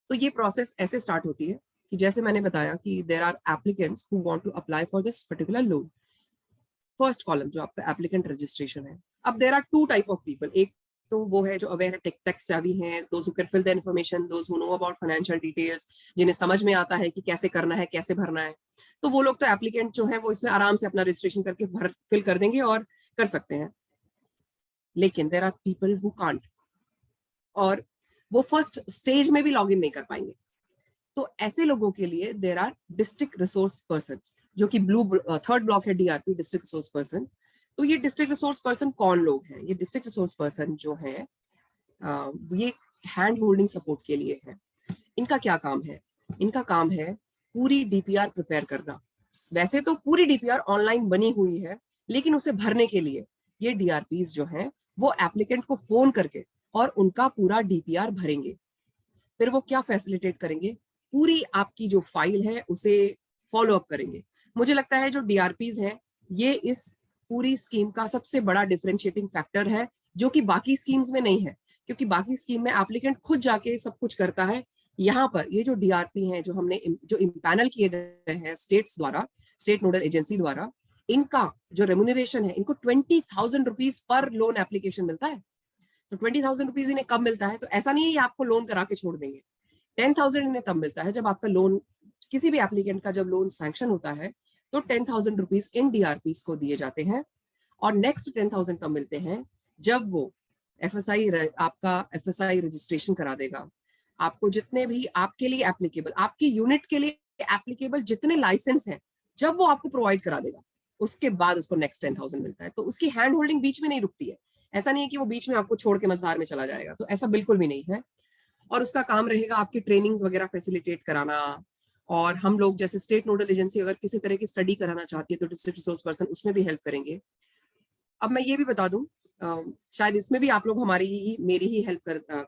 तो ये प्रोसेस ऐसे स्टार्ट होती है कि जैसे मैंने बताया कि there are applicants who want to apply for this particular loan. First column जो आपका एप्लीकेंट रजिस्ट्रेशन है। अब there are two type of people, एक तो वो है जो अवेयर है, टेक सेवी हैं, those who can fill the information, those who know about financial details, जिन्हें समझ में आता है कि कैसे करना है, कैसे भरना है। तो वो लोग तो एप्लीकेंट जो है वो इसमें आराम से अपना रजिस्ट्रेशन करके फिल कर देंगे और कर सकते हैं। लेकिन there are people who can't, और वो फर्स्ट स्टेज में भी लॉग इन नहीं कर पाएंगे। तो ऐसे लोगों के लिए there are district resource person, जो कि ब्लू थर्ड ब्लॉक है डीआरपी, डिस्ट्रिक्ट रिसोर्स पर्सन। तो ये डिस्ट्रिक्ट रिसोर्स पर्सन कौन लोग हैं? ये डिस्ट्रिक्ट रिसोर्स पर्सन जो है ये हैंड होल्डिंग सपोर्ट के लिए है। इनका क्या काम है? इनका काम है पूरी डीपीआर प्रिपेयर करना। वैसे तो पूरी डीपीआर ऑनलाइन बनी हुई है, लेकिन उसे भरने के लिए ये डीआरपीज जो हैं वो एप्लीकेंट को फोन करके और उनका पूरा डीपीआर भरेंगे। फिर वो क्या फैसिलिटेट करेंगे? पूरी आपकी जो फाइल है उसे फॉलो अप करेंगे। मुझे लगता है जो डीआरपीज हैं ये इस पूरी स्कीम का सबसे बड़ा डिफरेंशिएटिंग फैक्टर है, जो कि बाकी स्कीम्स में नहीं है, क्योंकि बाकी स्कीम में एप्लीकेंट खुद जाके सब कुछ करता है। यहाँ पर ये जो डीआरपी हैं जो हमने जो इम्पैनल किए गए हैं स्टेट्स द्वारा, स्टेट नोडल एजेंसी द्वारा, इनका जो रेम्यूनरेशन है, इनको 20,000 रुपीज पर लोन एप्लीकेशन मिलता है। तो 20,000 रुपीज इन्हें कब मिलता है? तो ऐसा नहीं है ये आपको लोन करा के छोड़ देंगे। 10,000 इन्हें तब मिलता है जब आपका लोन, किसी भी एप्लीकेंट का जब लोन सैंक्शन होता है तो 10,000 रुपीज इन डीआरपीज को दिए जाते हैं। और नेक्स्ट 10,000 तब मिलते हैं जब वो एफएसआई, आपका एफएसआई रजिस्ट्रेशन करा देगा। आपको जितने भी आपके लिए एप्लीकेबल, आपकी यूनिट के लिए एप्लीकेबल जितने लाइसेंस हैं, जब वो आपको प्रोवाइड करा देगा, उसके बाद उसको नेक्स्ट 10,000 मिलता है। तो उसकी हैंड होल्डिंग बीच में नहीं रुकती है। ऐसा नहीं है कि वो बीच में आपको छोड़ के मझधार में चला जाएगा, तो ऐसा बिल्कुल भी नहीं है। और उसका काम रहेगा आपकी ट्रेनिंग्स वगैरह फैसिलिटेट कराना। और हम लोग जैसे स्टेट नोडल एजेंसी अगर किसी तरह की स्टडी कराना चाहती है तो डिस्ट्रिक्ट रिसोर्स पर्सन उसमें भी हेल्प करेंगे। अब मैं ये भी बता दूं, शायद इसमें भी आप लोग मेरी ही हेल्प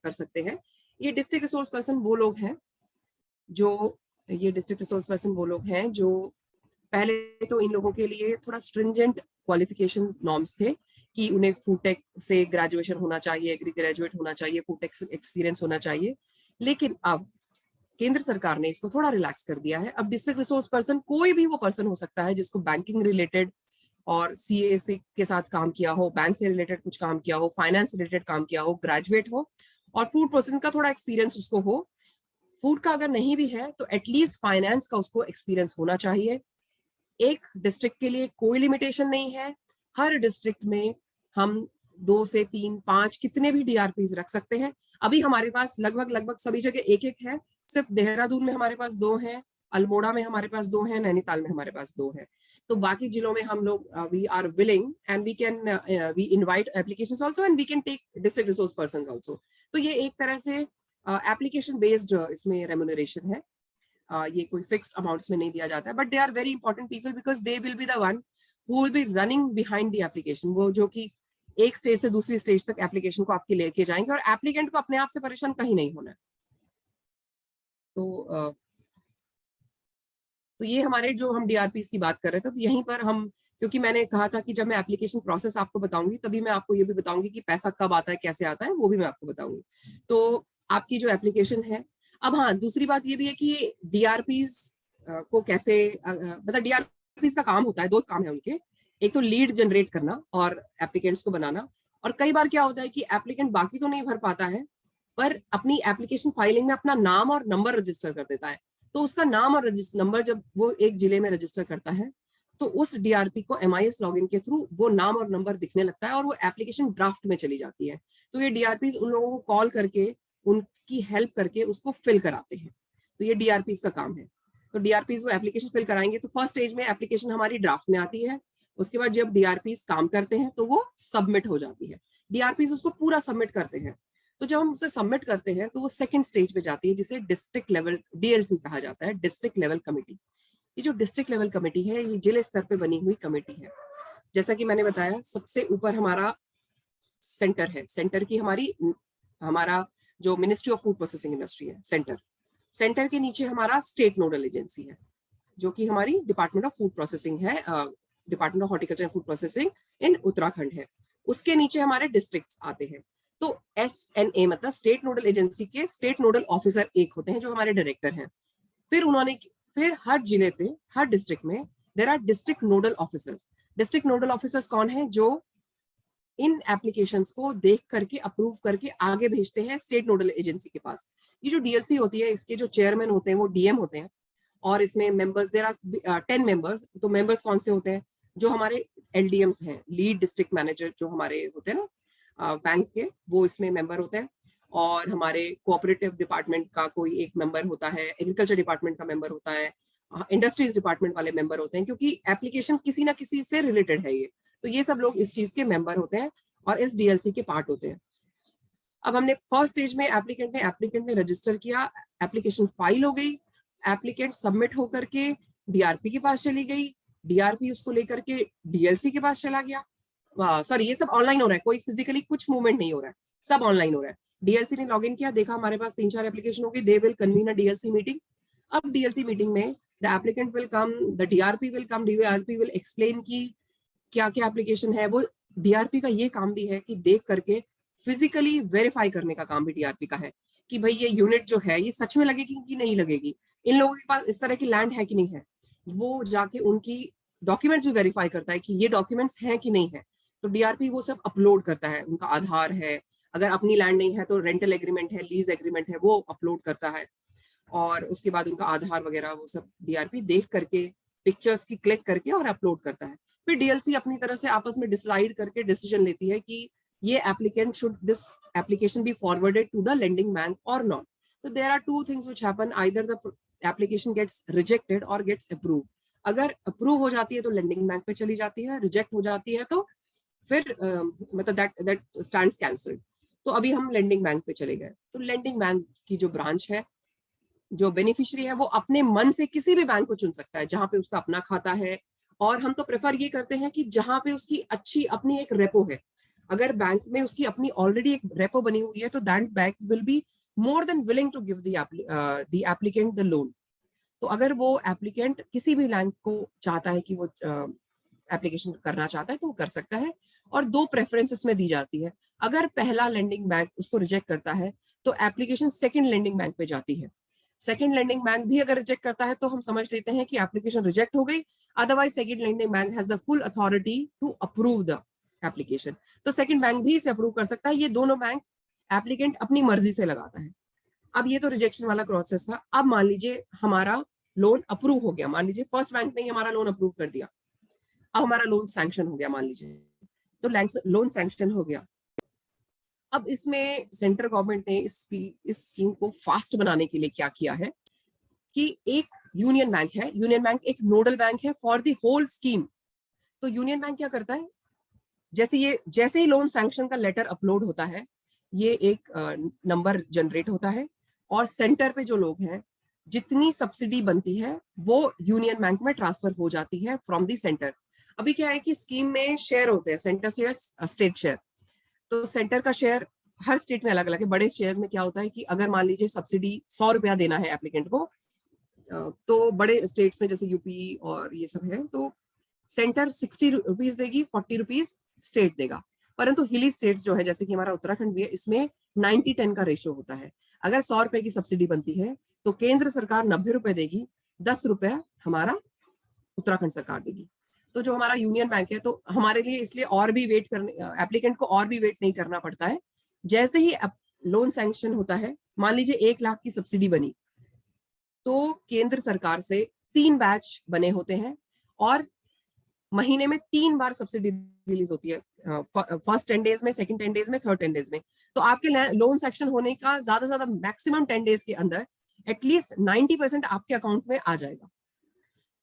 कर सकते हैं। ये डिस्ट्रिक्ट रिसोर्स पर्सन वो लोग हैं जो पहले तो इन लोगों के लिए थोड़ा स्ट्रिंजेंट क्वालिफिकेशन नॉर्म्स थे कि उन्हें फूटेक से ग्रेजुएशन होना चाहिए, एग्री ग्रेजुएट होना चाहिए, फूटेक से एक्सपीरियंस होना चाहिए। लेकिन अब केंद्र सरकार ने इसको थोड़ा रिलैक्स कर दिया है। अब डिस्ट्रिक्ट रिसोर्स पर्सन कोई भी वो पर्सन हो सकता है जिसको बैंकिंग रिलेटेड और सीए से के साथ काम किया हो, बैंक से रिलेटेड कुछ काम किया हो, फाइनेंस रिलेटेड काम किया हो, ग्रेजुएट हो और फूड प्रोसेसिंग का थोड़ा एक्सपीरियंस उसको हो। फूड का अगर नहीं भी है तो एटलीस्ट फाइनेंस का उसको एक्सपीरियंस होना चाहिए। एक डिस्ट्रिक्ट के लिए कोई लिमिटेशन नहीं है। हर डिस्ट्रिक्ट में हम 2 से 3, 5 कितने भी डीआरपीज रख सकते हैं। अभी हमारे पास लगभग सभी जगह एक एक है। सिर्फ देहरादून में हमारे पास 2 हैं, अल्मोड़ा में हमारे पास 2 हैं, नैनीताल में हमारे पास 2 हैं। तो बाकी जिलों में हम लोग we are willing and we invite applications also and we can take district resource persons also. तो ये एक तरह से एप्लीकेशन बेस्ड इसमें रेम्यूनरेशन है। ये कोई फिक्स्ड अमाउंट्स में नहीं दिया जाता है, but they are very important people because they will be the one who will be running behind the application. वो जो कि एक स्टेज से दूसरी स्टेज तक एप्लीकेशन को आपके लेके जाएंगे और एप्लीकेंट को अपने आप से परेशान कहीं नहीं होना है। तो ये हमारे जो हम डीआरपीस की बात कर रहे थे, तो यहीं पर हम, क्योंकि मैंने कहा था कि जब मैं एप्लीकेशन प्रोसेस आपको बताऊंगी तभी मैं आपको ये भी बताऊंगी कि पैसा कब आता है, कैसे आता है, वो भी मैं आपको बताऊंगी। तो आपकी जो एप्लीकेशन है, अब हाँ दूसरी बात ये भी है कि डीआरपीस को कैसे, मतलब डीआरपीस का काम होता है, 2 काम है उनके। एक तो लीड जनरेट करना और एप्लीकेंट्स को बनाना। और कई बार क्या होता है कि एप्लीकेंट बाकी तो नहीं भर पाता है पर अपनी एप्लीकेशन फाइलिंग में अपना नाम और नंबर रजिस्टर कर देता है। तो उसका नाम और नंबर जब वो एक जिले में रजिस्टर करता है तो उस डीआरपी को एमआईएस लॉगिन के थ्रू वो नाम और नंबर दिखने लगता है और वो एप्लीकेशन ड्राफ्ट में चली जाती है। तो ये डीआरपीज उन लोगों को कॉल करके उनकी हेल्प करके उसको फिल कराते हैं। तो ये डीआरपीज का काम है। तो डीआरपीज वो एप्लीकेशन फिल कराएंगे तो फर्स्ट स्टेज में एप्लीकेशन हमारी ड्राफ्ट में आती है। उसके बाद जब डीआरपीज काम करते हैं तो वो सबमिट हो जाती है। डीआरपीज उसको पूरा सबमिट करते हैं। तो जब हम उसे सबमिट करते हैं तो वो सेकंड स्टेज पे जाती है जिसे डिस्ट्रिक्ट लेवल डीएलसी कहा जाता है, डिस्ट्रिक्ट लेवल कमेटी। ये जो डिस्ट्रिक्ट लेवल कमेटी है ये जिले स्तर पे बनी हुई कमेटी है। जैसा कि मैंने बताया सबसे ऊपर हमारा सेंटर है। सेंटर की हमारा जो ministry of food processing industry है सेंटर के नीचे हमारा स्टेट नोडल एजेंसी है जो कि हमारी डिपार्टमेंट ऑफ फूड प्रोसेसिंग है, department of horticulture and food processing इन उत्तराखंड है। उसके नीचे हमारे डिस्ट्रिक्ट्स आते हैं। तो SNA मतलब स्टेट नोडल एजेंसी के स्टेट नोडल ऑफिसर एक होते हैं जो हमारे डायरेक्टर हैं। फिर हर जिले पे, हर डिस्ट्रिक्ट में there are district nodal officers. District nodal officers कौन है? जो इन एप्लीकेशंस को देख करके अप्रूव करके आगे भेजते हैं स्टेट नोडल एजेंसी के पास। ये जो डीएलसी होती है, इसके जो चेयरमैन होते हैं वो डीएम होते हैं, और इसमें मेंबर्स देयर आर 10 मेंबर्स। तो मेंबर्स कौन से होते हैं? जो हमारे LDMs हैं, लीड डिस्ट्रिक्ट मैनेजर, जो हमारे होते हैं ना बैंक के, वो इसमें मेंबर होते हैं। और हमारे कोऑपरेटिव डिपार्टमेंट का कोई एक मेंबर होता है, एग्रीकल्चर डिपार्टमेंट का मेंबर होता है, इंडस्ट्रीज डिपार्टमेंट वाले मेंबर होते हैं, क्योंकि एप्लीकेशन किसी ना किसी से रिलेटेड है ये। तो ये सब लोग इस चीज के मेंबर होते हैं और इस डीएलसी के पार्ट होते हैं। अब हमने फर्स्ट स्टेज में एप्लीकेंट ने रजिस्टर किया, एप्लीकेशन फाइल हो गई, एप्लीकेंट सबमिट होकर के डीआरपी के पास चली गई, डीआरपी उसको लेकर के डीएलसी के पास चला गया। सॉरी, ये सब ऑनलाइन हो रहा है, कोई फिजिकली कुछ मूवमेंट नहीं हो रहा है, सब ऑनलाइन हो रहा है। डीएलसी ने लॉग इन किया, देखा हमारे पास 3-4 एप्लीकेशन हो गई, they will convene a DLC meeting. अब डीएलसी मीटिंग में the applicant will come, the DRP will come, DRP will explain की क्या क्या एप्लीकेशन है। वो डीआरपी का ये काम भी है कि देख करके फिजिकली वेरीफाई करने का काम भी डीआरपी का है कि भाई ये यूनिट जो है ये सच में लगेगी कि नहीं लगेगी, इन लोगों के पास इस तरह की लैंड है कि नहीं है। वो जाके उनकी डॉक्यूमेंट्स भी वेरीफाई करता है कि ये डॉक्यूमेंट्स हैं कि नहीं है। तो डीआरपी वो सब अपलोड करता है, उनका आधार है, अगर अपनी लैंड नहीं है तो रेंटल एग्रीमेंट है, लीज एग्रीमेंट है, वो अपलोड करता है। और उसके बाद उनका आधार वगैरह वो सब डीआरपी देख करके पिक्चर्स की क्लिक करके और अपलोड करता है। फिर डीएलसी अपनी तरह से आपस में डिसाइड करके डिसीजन लेती है कि ये applicant should this application be forwarded to the lending bank or not. तो there are two things which happen, either the application gets rejected or gets approve. अगर अप्रूव हो जाती है तो लेंडिंग बैंक पे चली जाती है, रिजेक्ट हो जाती है तो फिर मतलब दैट स्टैंड्स कैंसल्ड। तो अभी हम लेंडिंग बैंक पे चले गए। तो लेंडिंग बैंक की जो ब्रांच है, जो बेनिफिशियरी है, वो अपने मन से किसी भी बैंक को चुन सकता है जहां पे उसका अपना खाता है। और हम तो प्रेफर ये करते हैं कि जहां पे उसकी अच्छी अपनी एक रेपो है, अगर बैंक में उसकी अपनी ऑलरेडी एक रेपो बनी हुई है तो that bank will be more than willing to give the applicant the loan. तो अगर वो एप्लीकेंट किसी भी बैंक को चाहता है कि वो एप्लीकेशन करना चाहता है तो वो कर सकता है। और दो प्रेफरेंसेस में दी जाती है। अगर पहला लेंडिंग बैंक उसको रिजेक्ट करता है तो एप्लीकेशन सेकंड लेंडिंग बैंक पे जाती है। सेकंड लेंडिंग बैंक भी अगर रिजेक्ट करता है तो हम समझ लेते हैं कि एप्लीकेशन रिजेक्ट हो गई। Otherwise second lending bank has the full authority to approve the application. तो सेकंड बैंक भी इसे अप्रूव कर सकता है। ये दोनों बैंक एप्लीकेंट अपनी मर्जी से लगाता है। अब ये तो रिजेक्शन वाला प्रोसेस था। अब मान लीजिए हमारा लोन अप्रूव हो गया, मान लीजिए फर्स्ट बैंक ने हमारा लोन अप्रूव कर दिया, अब हमारा लोन सैंक्शन हो गया मान लीजिए। तो लोन सैंक्शन हो गया। अब इसमें सेंट्रल गवर्नमेंट ने इस स्कीम को फास्ट बनाने के लिए क्या किया है कि एक यूनियन बैंक है, यूनियन बैंक एक नोडल बैंक है फॉर द होल स्कीम। तो यूनियन बैंक क्या करता है, जैसे ही लोन सैंक्शन का लेटर अपलोड होता है, ये एक नंबर जनरेट होता है और सेंटर पे जो लोग हैं, जितनी सब्सिडी बनती है वो यूनियन बैंक में ट्रांसफर हो जाती है फ्रॉम दी सेंटर। अभी क्या है कि स्कीम में शेयर होते हैं, सेंटर शेयर, स्टेट शेयर। तो सेंटर का शेयर हर स्टेट में अलग अलग है। बड़े शेयर्स में क्या होता है कि अगर मान लीजिए सब्सिडी 100 रुपया देना है एप्लीकेंट को, तो बड़े स्टेट्स में जैसे यूपी और ये सब है तो सेंटर 60 रुपीज देगी, 40 रुपीज स्टेट देगा। परंतु हिली स्टेट्स जो है जैसे कि हमारा उत्तराखंड भी है, इसमें 90-10 का रेशियो होता है। अगर 100 रुपए की सब्सिडी बनती है तो केंद्र सरकार 90 रुपए देगी, 10 रुपया हमारा उत्तराखंड सरकार देगी। तो जो हमारा यूनियन बैंक है तो हमारे लिए इसलिए और भी वेट करने, एप्लीकेंट को और भी वेट नहीं करना पड़ता है। जैसे ही लोन सैंक्शन होता है, मान लीजिए 1 लाख की सब्सिडी बनी, तो केंद्र सरकार से 3 बैच बने होते हैं और महीने में 3 बार सब्सिडी रिलीज होती है, फर्स्ट 10 डेज में, सेकंड 10 डेज में, थर्ड 10 डेज में। तो आपके लोन सेक्शन होने का ज्यादा से ज्यादा मैक्सिमम 10 डेज के अंदर एटलीस्ट 90% आपके अकाउंट में आ जाएगा।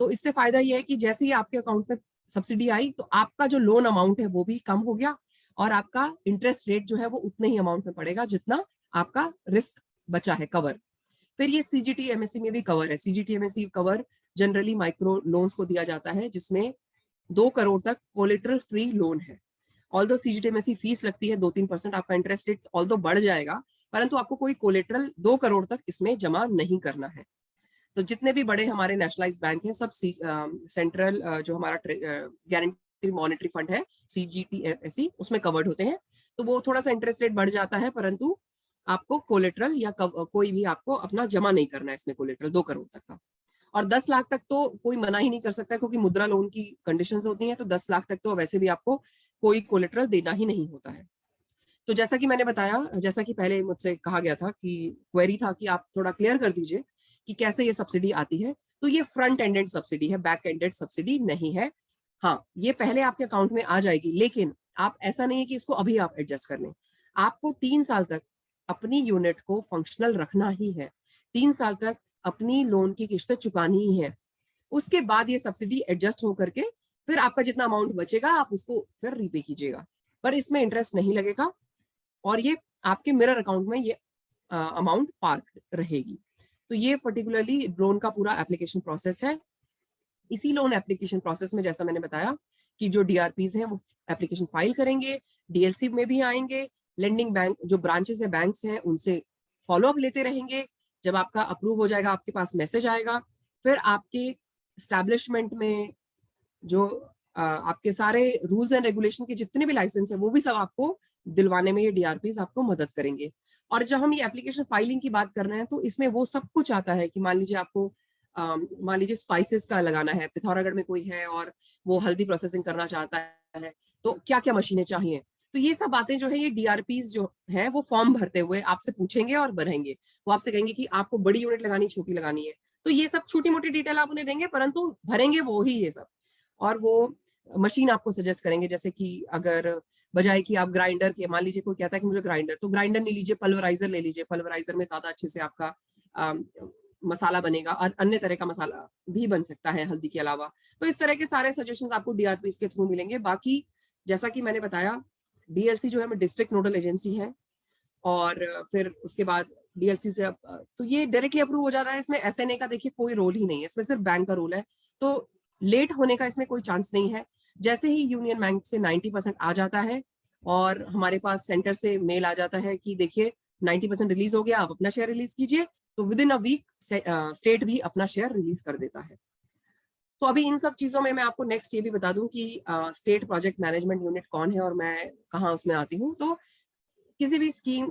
तो इससे फायदा यह है कि जैसे ही आपके अकाउंट में सब्सिडी आई तो आपका जो लोन अमाउंट है वो भी कम हो गया और आपका इंटरेस्ट रेट जो है वो उतने ही अमाउंट में पड़ेगा जितना आपका रिस्क बचा है कवर। फिर ये सीजीटी एमएससी में भी कवर है। CGT MSc cover generally micro loans को दिया जाता है जिसमें 2 करोड़ तक कोलेटरल फ्री लोन है। ऑल्दो सीजीटी एमएससी फीस लगती है 2-3%, आपका इंटरेस्ट रेट ऑल्दो बढ़ जाएगा, परंतु आपको कोई कोलेटरल 2 करोड़ तक इसमें जमा नहीं करना है। तो जितने भी बड़े हमारे नेशनलाइज बैंक हैं सब सेंट्रल जो हमारा गारंटी मॉनेटरी फंड है CGTMSE, उसमें कवर्ड होते हैं। तो वो थोड़ा सा इंटरेस्ट रेट बढ़ जाता है, परंतु आपको कोलेट्रल या कोई भी आपको अपना जमा नहीं करना है इसमें, कोलेट्रल 2 करोड़ तक का। और 10 लाख तक तो कोई मना ही नहीं कर सकता, क्योंकि मुद्रा लोन की कंडीशंस होती हैं, तो 10 लाख तक तो वैसे भी आपको कोई कोलेट्रल देना ही नहीं होता है। तो जैसा कि मैंने बताया, जैसा कि पहले मुझसे कहा गया था कि क्वेरी था कि आप थोड़ा क्लियर कर दीजिए कि कैसे ये सब्सिडी आती है। तो ये फ्रंट एंडेड सब्सिडी है, बैक एंडेड सब्सिडी नहीं है। हाँ, ये पहले आपके अकाउंट में आ जाएगी, लेकिन आप ऐसा नहीं है कि इसको अभी आप एडजस्ट कर लें। आपको 3 साल तक अपनी यूनिट को फंक्शनल रखना ही है, 3 साल तक अपनी लोन की किश्तें चुकानी ही है। उसके बाद ये सब्सिडी एडजस्ट हो करके फिर आपका जितना अमाउंट बचेगा आप उसको फिर रीपे कीजिएगा, पर इसमें इंटरेस्ट नहीं लगेगा और ये आपके मिरर अकाउंट में ये अमाउंट पार्क रहेगी। तो ये पर्टिकुलरली लोन का पूरा एप्लीकेशन प्रोसेस है। इसी लोन एप्लीकेशन प्रोसेस में जैसा मैंने बताया कि जो DRPs हैं वो एप्लीकेशन फाइल करेंगे, DLC में भी आएंगे, लेंडिंग बैंक जो ब्रांचेस है बैंक्स हैं उनसे फॉलो अप लेते रहेंगे। जब आपका अप्रूव हो जाएगा आपके पास मैसेज आएगा, फिर आपके स्टैब्लिशमेंट में जो आपके सारे रूल्स एंड रेगुलेशन के जितने भी लाइसेंस है वो भी सब आपको दिलवाने में ये DRPs आपको मदद करेंगे। और जब हम ये एप्लीकेशन फाइलिंग की बात कर रहे हैं तो इसमें वो सब कुछ आता है कि मान लीजिए आपको मान लीजिए स्पाइसेस का लगाना है, पिथौरागढ़ में कोई है और वो हल्दी प्रोसेसिंग करना चाहता है, तो क्या क्या मशीनें चाहिए। तो ये सब बातें जो है ये DRPs जो है वो फॉर्म भरते हुए आपसे पूछेंगे और भरेंगे। वो आपसे कहेंगे कि आपको बड़ी यूनिट लगानी, छोटी लगानी है, तो ये सब छोटी मोटी डिटेल आप उन्हें देंगे, परंतु भरेंगे वो ही ये सब। और वो मशीन आपको सजेस्ट करेंगे, जैसे कि अगर बजाय कि आप ग्राइंडर के, मान लीजिए कोई कहता है कि मुझे ग्राइंडर, तो ग्राइंडर नहीं लीजिए, पल्वराइजर ले लीजिए, पल्वराइजर में ज्यादा अच्छे से आपका मसाला बनेगा और अन्य तरह का मसाला भी बन सकता है हल्दी के अलावा। तो इस तरह के सारे सजेशंस आपको DRPs के थ्रू मिलेंगे। बाकी जैसा कि मैंने बताया, DLC जो है डिस्ट्रिक्ट नोडल एजेंसी है और फिर उसके बाद DLC से तो ये डायरेक्टली अप्रूव हो जाता है। इसमें SNA का देखिए कोई रोल ही नहीं है, इसमें सिर्फ बैंक का रोल है, तो लेट होने का इसमें कोई चांस नहीं है। जैसे ही यूनियन बैंक से 90% आ जाता है और हमारे पास सेंटर से मेल आ जाता है कि देखिए 90% रिलीज हो गया, आप अपना शेयर रिलीज कीजिए, तो within a week state भी अपना शेयर रिलीज कर देता है। तो अभी इन सब चीजों में मैं आपको नेक्स्ट ये भी बता दूं कि स्टेट प्रोजेक्ट मैनेजमेंट यूनिट कौन है और मैं कहाँ उसमें आती हूँ। तो किसी भी स्कीम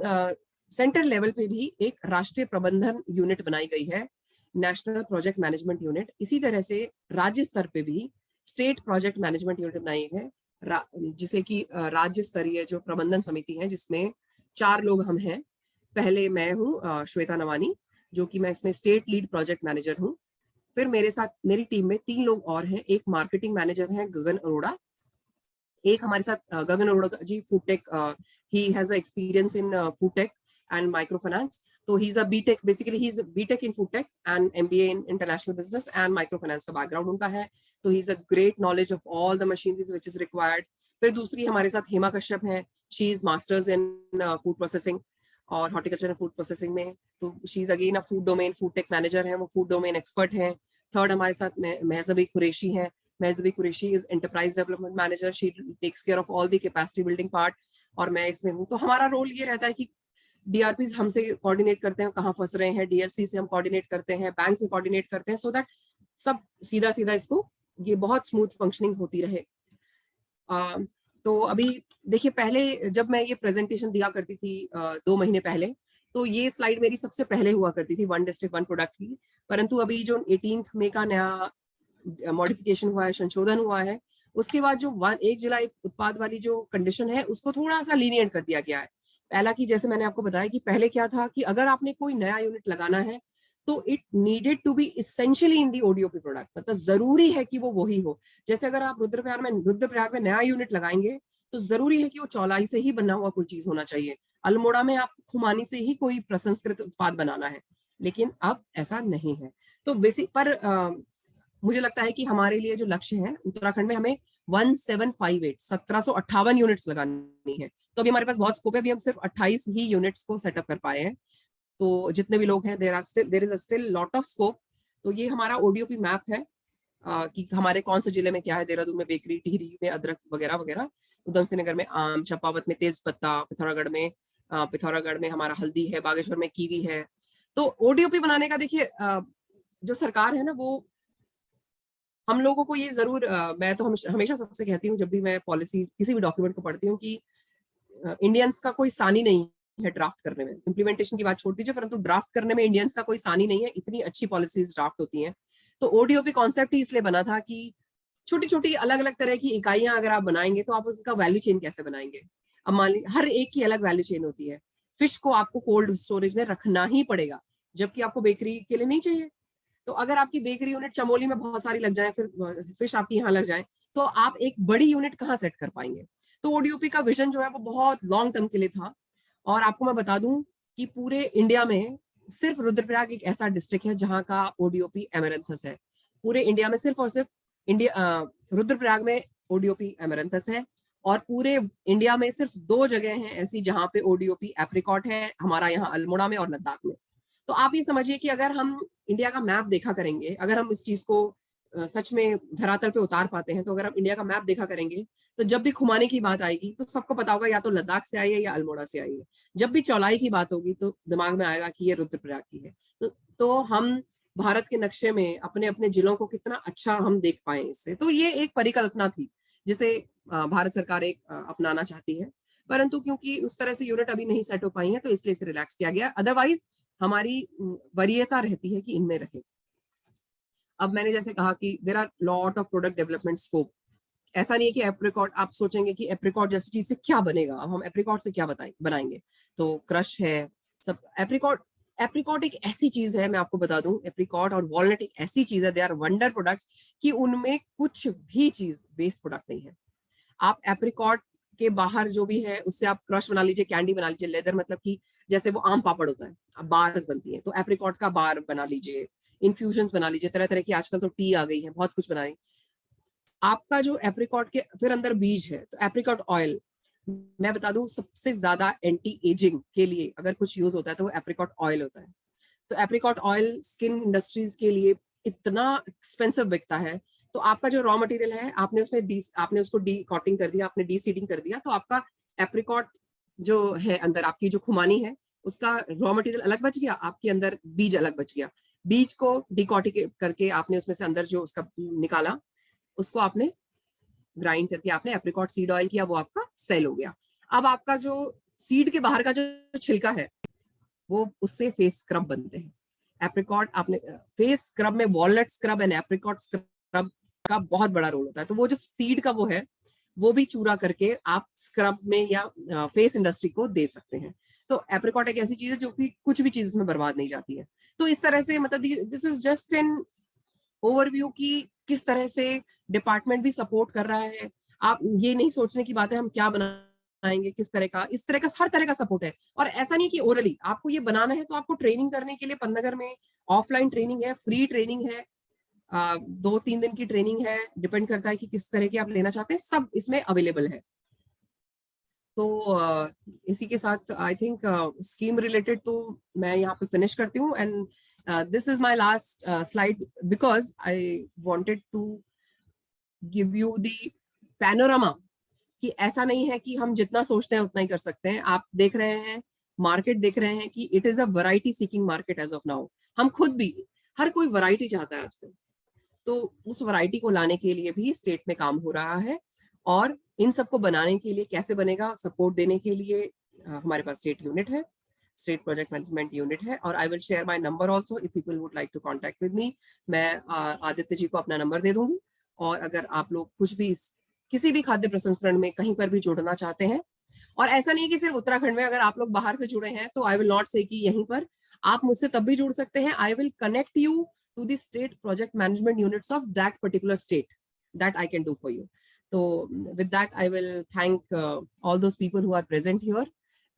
सेंटर लेवल पे भी एक राष्ट्रीय प्रबंधन यूनिट बनाई गई है, नेशनल प्रोजेक्ट मैनेजमेंट यूनिट। इसी तरह से राज्य स्तर पे भी स्टेट प्रोजेक्ट मैनेजमेंट यूनिट बनाई है, जिसे कि राज्य स्तरीय जो प्रबंधन समिति है जिसमें 4 लोग हम हैं। पहले मैं हूँ श्वेता नवानी, जो कि मैं इसमें स्टेट लीड प्रोजेक्ट मैनेजर हूँ। फिर मेरे साथ मेरी टीम में 3 लोग और हैं, एक मार्केटिंग मैनेजर है गगन अरोड़ा, एक हमारे साथ Gagan Arora ji food tech, he has a experience in food tech and micro finance, तो he is a BTech, basically he is BTech in food tech and MBA in international business and micro finance का background उनका है, तो he is a great knowledge of all the machineries which is required. फिर दूसरी हमारे साथ हेमा कश्यप है, she is masters in food processing और हॉर्टिकल्चर एंड फूड प्रोसेसिंग में, तो she is again a food domain food tech manager है, वो फूड डोमेन एक्सपर्ट है। थर्ड हमारे साथ महजबी कुरैशी है, Mehzabi Qureshi is enterprise development manager. She takes care of all the capacity building part और मैं इसमें हूँ। तो हमारा रोल ये रहता है कि DRPs हमसे कोऑर्डिनेट करते हैं कहाँ फंस रहे हैं, DLC से हम कोऑर्डिनेट करते हैं, बैंक से कोऑर्डिनेट करते हैं, सो दैट सब सीधा सीधा इसको ये बहुत स्मूथ फंक्शनिंग होती रहे। तो अभी देखिए, पहले जब मैं ये प्रेजेंटेशन दिया करती थी 2 महीने पहले, तो ये स्लाइड मेरी सबसे पहले हुआ करती थी 1 डिस्ट्रिक्ट 1 प्रोडक्ट की, परंतु अभी जो 18 मई का नया मॉडिफिकेशन हुआ है, संशोधन हुआ है, उसके बाद जो 1 जिला 1 उत्पाद वाली जो कंडीशन है उसको थोड़ा सा लीनियंट कर दिया गया है। पहला कि जैसे मैंने आपको बताया कि पहले क्या था कि अगर आपने कोई नया यूनिट लगाना है तो it needed to be essentially in the ODOP product, मतलब जरूरी है कि वो वही हो। जैसे अगर आप रुद्रप्रयाग में नया यूनिट लगाएंगे तो जरूरी है कि वो चौलाई से ही बना हुआ कोई चीज होना चाहिए, अल्मोड़ा में आप खुमानी से ही कोई प्रसंस्कृत उत्पाद बनाना है, लेकिन अब ऐसा नहीं है। तो बेसिक पर मुझे लगता है कि हमारे लिए जो लक्ष्य है उत्तराखंड में, हमें 1758 यूनिट्स लगानी है, तो अभी हमारे पास बहुत स्कोप है, अभी हम सिर्फ 28 ही यूनिट्स को सेटअप कर पाए हैं। तो जितने भी लोग हैं there is still lot of scope. तो ये हमारा ODOP मैप है कि हमारे कौन से जिले में क्या है, देहरादून में बेकरी, टिहरी में अदरक वगैरह वगैरह, उधम सिंह नगर में आम, चंपावत में तेज पत्ता, पिथौरागढ़ में हमारा हल्दी है, बागेश्वर में कीवी है। तो ODOP बनाने का देखिए जो सरकार है ना वो हम लोगों को ये जरूर मैं तो हमेशा सबसे कहती हूँ जब भी मैं पॉलिसी किसी भी डॉक्यूमेंट को पढ़ती हूँ कि इंडियंस का कोई सानी नहीं है ड्राफ्ट करने में, इम्प्लीमेंटेशन की बात छोड़ दीजिए, परंतु ड्राफ्ट करने में इंडियंस का कोई सानी नहीं है, इतनी अच्छी पॉलिसीज ड्राफ्ट होती हैं। तो ओडीओपी कॉन्सेप्ट ही इसलिए बना था कि छोटी छोटी अलग अलग तरह की इकाइयां अगर आप बनाएंगे तो आप उसका वैल्यू चेन कैसे बनाएंगे। अब मान लीजिए हर एक की अलग वैल्यू चेन होती है। फिश को आपको कोल्ड स्टोरेज में रखना ही पड़ेगा, जबकि आपको बेकरी के लिए नहीं चाहिए। तो अगर आपकी बेकरी यूनिट चमोली में बहुत सारी लग जाए, फिर फिश आपकी यहाँ लग जाए, तो आप एक बड़ी यूनिट कहाँ सेट कर पाएंगे। तो ओडीओपी का विजन जो है वो बहुत लॉन्ग टर्म के लिए था। और आपको मैं बता दूं कि पूरे इंडिया में सिर्फ रुद्रप्रयाग एक ऐसा डिस्ट्रिक्ट है जहां का ओडीओपी एमेरंथस है। पूरे इंडिया में सिर्फ और सिर्फ रुद्रप्रयाग में ओडीओपी एमेरंथस है। और पूरे इंडिया में सिर्फ 2 जगह हैं ऐसी जहां पे ओडीओपी एप्रिकॉट है, हमारा यहाँ अल्मोड़ा में और लद्दाख में। तो आप ये समझिए कि अगर हम इंडिया का मैप देखा करेंगे, अगर हम इस चीज को सच में धरातल पे उतार पाते हैं, तो अगर हम इंडिया का मैप देखा करेंगे तो जब भी खुमाने की बात आएगी तो सबको पता होगा या तो लद्दाख से आई है या अल्मोड़ा से आई है। जब भी चौलाई की बात होगी तो दिमाग में आएगा कि ये रुद्रप्रयाग की है। तो हम भारत के नक्शे में अपने अपने जिलों को कितना अच्छा हम देख पाए इससे। तो ये एक परिकल्पना थी जिसे भारत सरकार एक अपनाना चाहती है, परंतु क्योंकि उस तरह से यूनिट अभी नहीं सेट हो पाई है तो इसलिए इसे रिलैक्स किया गया। अदरवाइज हमारी वरीयता रहती है कि इनमें रहे। अब मैंने जैसे कहा कि there are lot of product development scope. ऐसा नहीं है कि एप्रिकॉट, आप सोचेंगे कि एप्रिकॉट जैसी चीज से क्या बनेगा, अब हम एप्रिकॉट से क्या बनाएंगे। तो क्रश है सब। एप्रिकॉट एप्रिकॉट एक ऐसी चीज है, मैं आपको बता दूं, एप्रिकॉट और वॉलनट एक ऐसी चीज है, दे आर वंडर प्रोडक्ट्स, कि उनमें कुछ भी चीज वेस्ट प्रोडक्ट नहीं है। आप एप्रिकॉट के बाहर जो भी है उससे आप क्रश बना लीजिए, कैंडी बना लीजिए, लेदर मतलब कि जैसे वो आम पापड़ होता है, अब बार्स बनती है, तो एप्रिकॉट का बार बना लीजिए, इन्फ्यूजन बना लीजिए, तरह तरह की आजकल तो टी आ गई है, बहुत कुछ बनाए। आपका जो एप्रिकॉट के फिर अंदर बीज है, तो एप्रिकॉट ऑयल, मैं बता दूं सबसे ज्यादा एंटी एजिंग के लिए अगर कुछ यूज होता है तो वो एप्रिकॉट ऑयल होता है। तो एप्रिकॉट ऑयल स्किन इंडस्ट्रीज के लिए इतना एक्सपेंसिव बिकता है। तो आपका जो रॉ मटेरियल है, आपने उसको डी कॉटिंग कर दिया, आपने डी सीडिंग कर दिया, तो आपका एप्रिकॉट जो है अंदर आपकी जो खुमानी है उसका रॉ मटेरियल अलग बच गया, आपके अंदर बीज अलग बच गया। बीज को डिकॉटिकेट करके आपने उसमें से अंदर जो उसका निकाला, उसको आपने ग्राइंड करके आपने एप्रिकॉट सीड ऑयल किया, वो आपका सेल हो गया। अब आपका जो सीड के बाहर का जो छिलका है वो उससे फेस स्क्रब बनते हैं। एप्रिकॉट आपने फेस स्क्रब में walnut scrub and apricot scrub का बहुत बड़ा रोल होता है। तो वो जो सीड का वो है वो भी चूरा करके आप स्क्रब में या फेस इंडस्ट्री को दे सकते हैं। तो एप्रिकॉट एक ऐसी चीज है जो कि कुछ भी चीज में बर्बाद नहीं जाती है। तो इस तरह से मतलब this is just an overview की किस तरह से डिपार्टमेंट भी सपोर्ट कर रहा है। आप ये नहीं सोचने की बात है हम क्या बनाएंगे, किस तरह का, इस तरह का हर तरह का सपोर्ट है। और ऐसा नहीं कि ओरली आपको ये बनाना है तो आपको ट्रेनिंग करने के लिए पन्नगर में ऑफलाइन ट्रेनिंग है, फ्री ट्रेनिंग है, 2-3 दिन की ट्रेनिंग है, डिपेंड करता है कि किस तरह की आप लेना चाहते हैं, सब इसमें अवेलेबल है। तो इसी के साथ आई थिंक स्कीम रिलेटेड तो मैं यहाँ पे फिनिश करती हूँ। And this is my last slide because I wanted to give you the panorama कि ऐसा नहीं है कि हम जितना सोचते हैं उतना ही कर सकते हैं। आप देख रहे हैं, मार्केट देख रहे हैं कि it is a variety seeking market as of now. हम खुद भी, हर कोई वैरायटी चाहता है आजकल, तो उस वैरायटी को लाने के लिए भी स्टेट में काम हो रहा है। और इन सबको बनाने के लिए कैसे बनेगा, सपोर्ट देने के लिए हमारे पास स्टेट यूनिट है, स्टेट प्रोजेक्ट मैनेजमेंट यूनिट है। और I will share my number also if people would like to contact with me. मैं आदित्य जी को अपना नंबर दे दूंगी। और अगर आप लोग कुछ भी किसी भी खाद्य प्रसंस्करण में कहीं पर भी जुड़ना चाहते हैं, और ऐसा नहीं कि सिर्फ उत्तराखंड में, अगर आप लोग बाहर से जुड़े हैं तो आई विल नॉट से कि यहीं पर, आप मुझसे तब भी जुड़ सकते हैं। I will connect you to the state project management units of that particular state that I can do for you. So with that, I will thank all those people who are present here,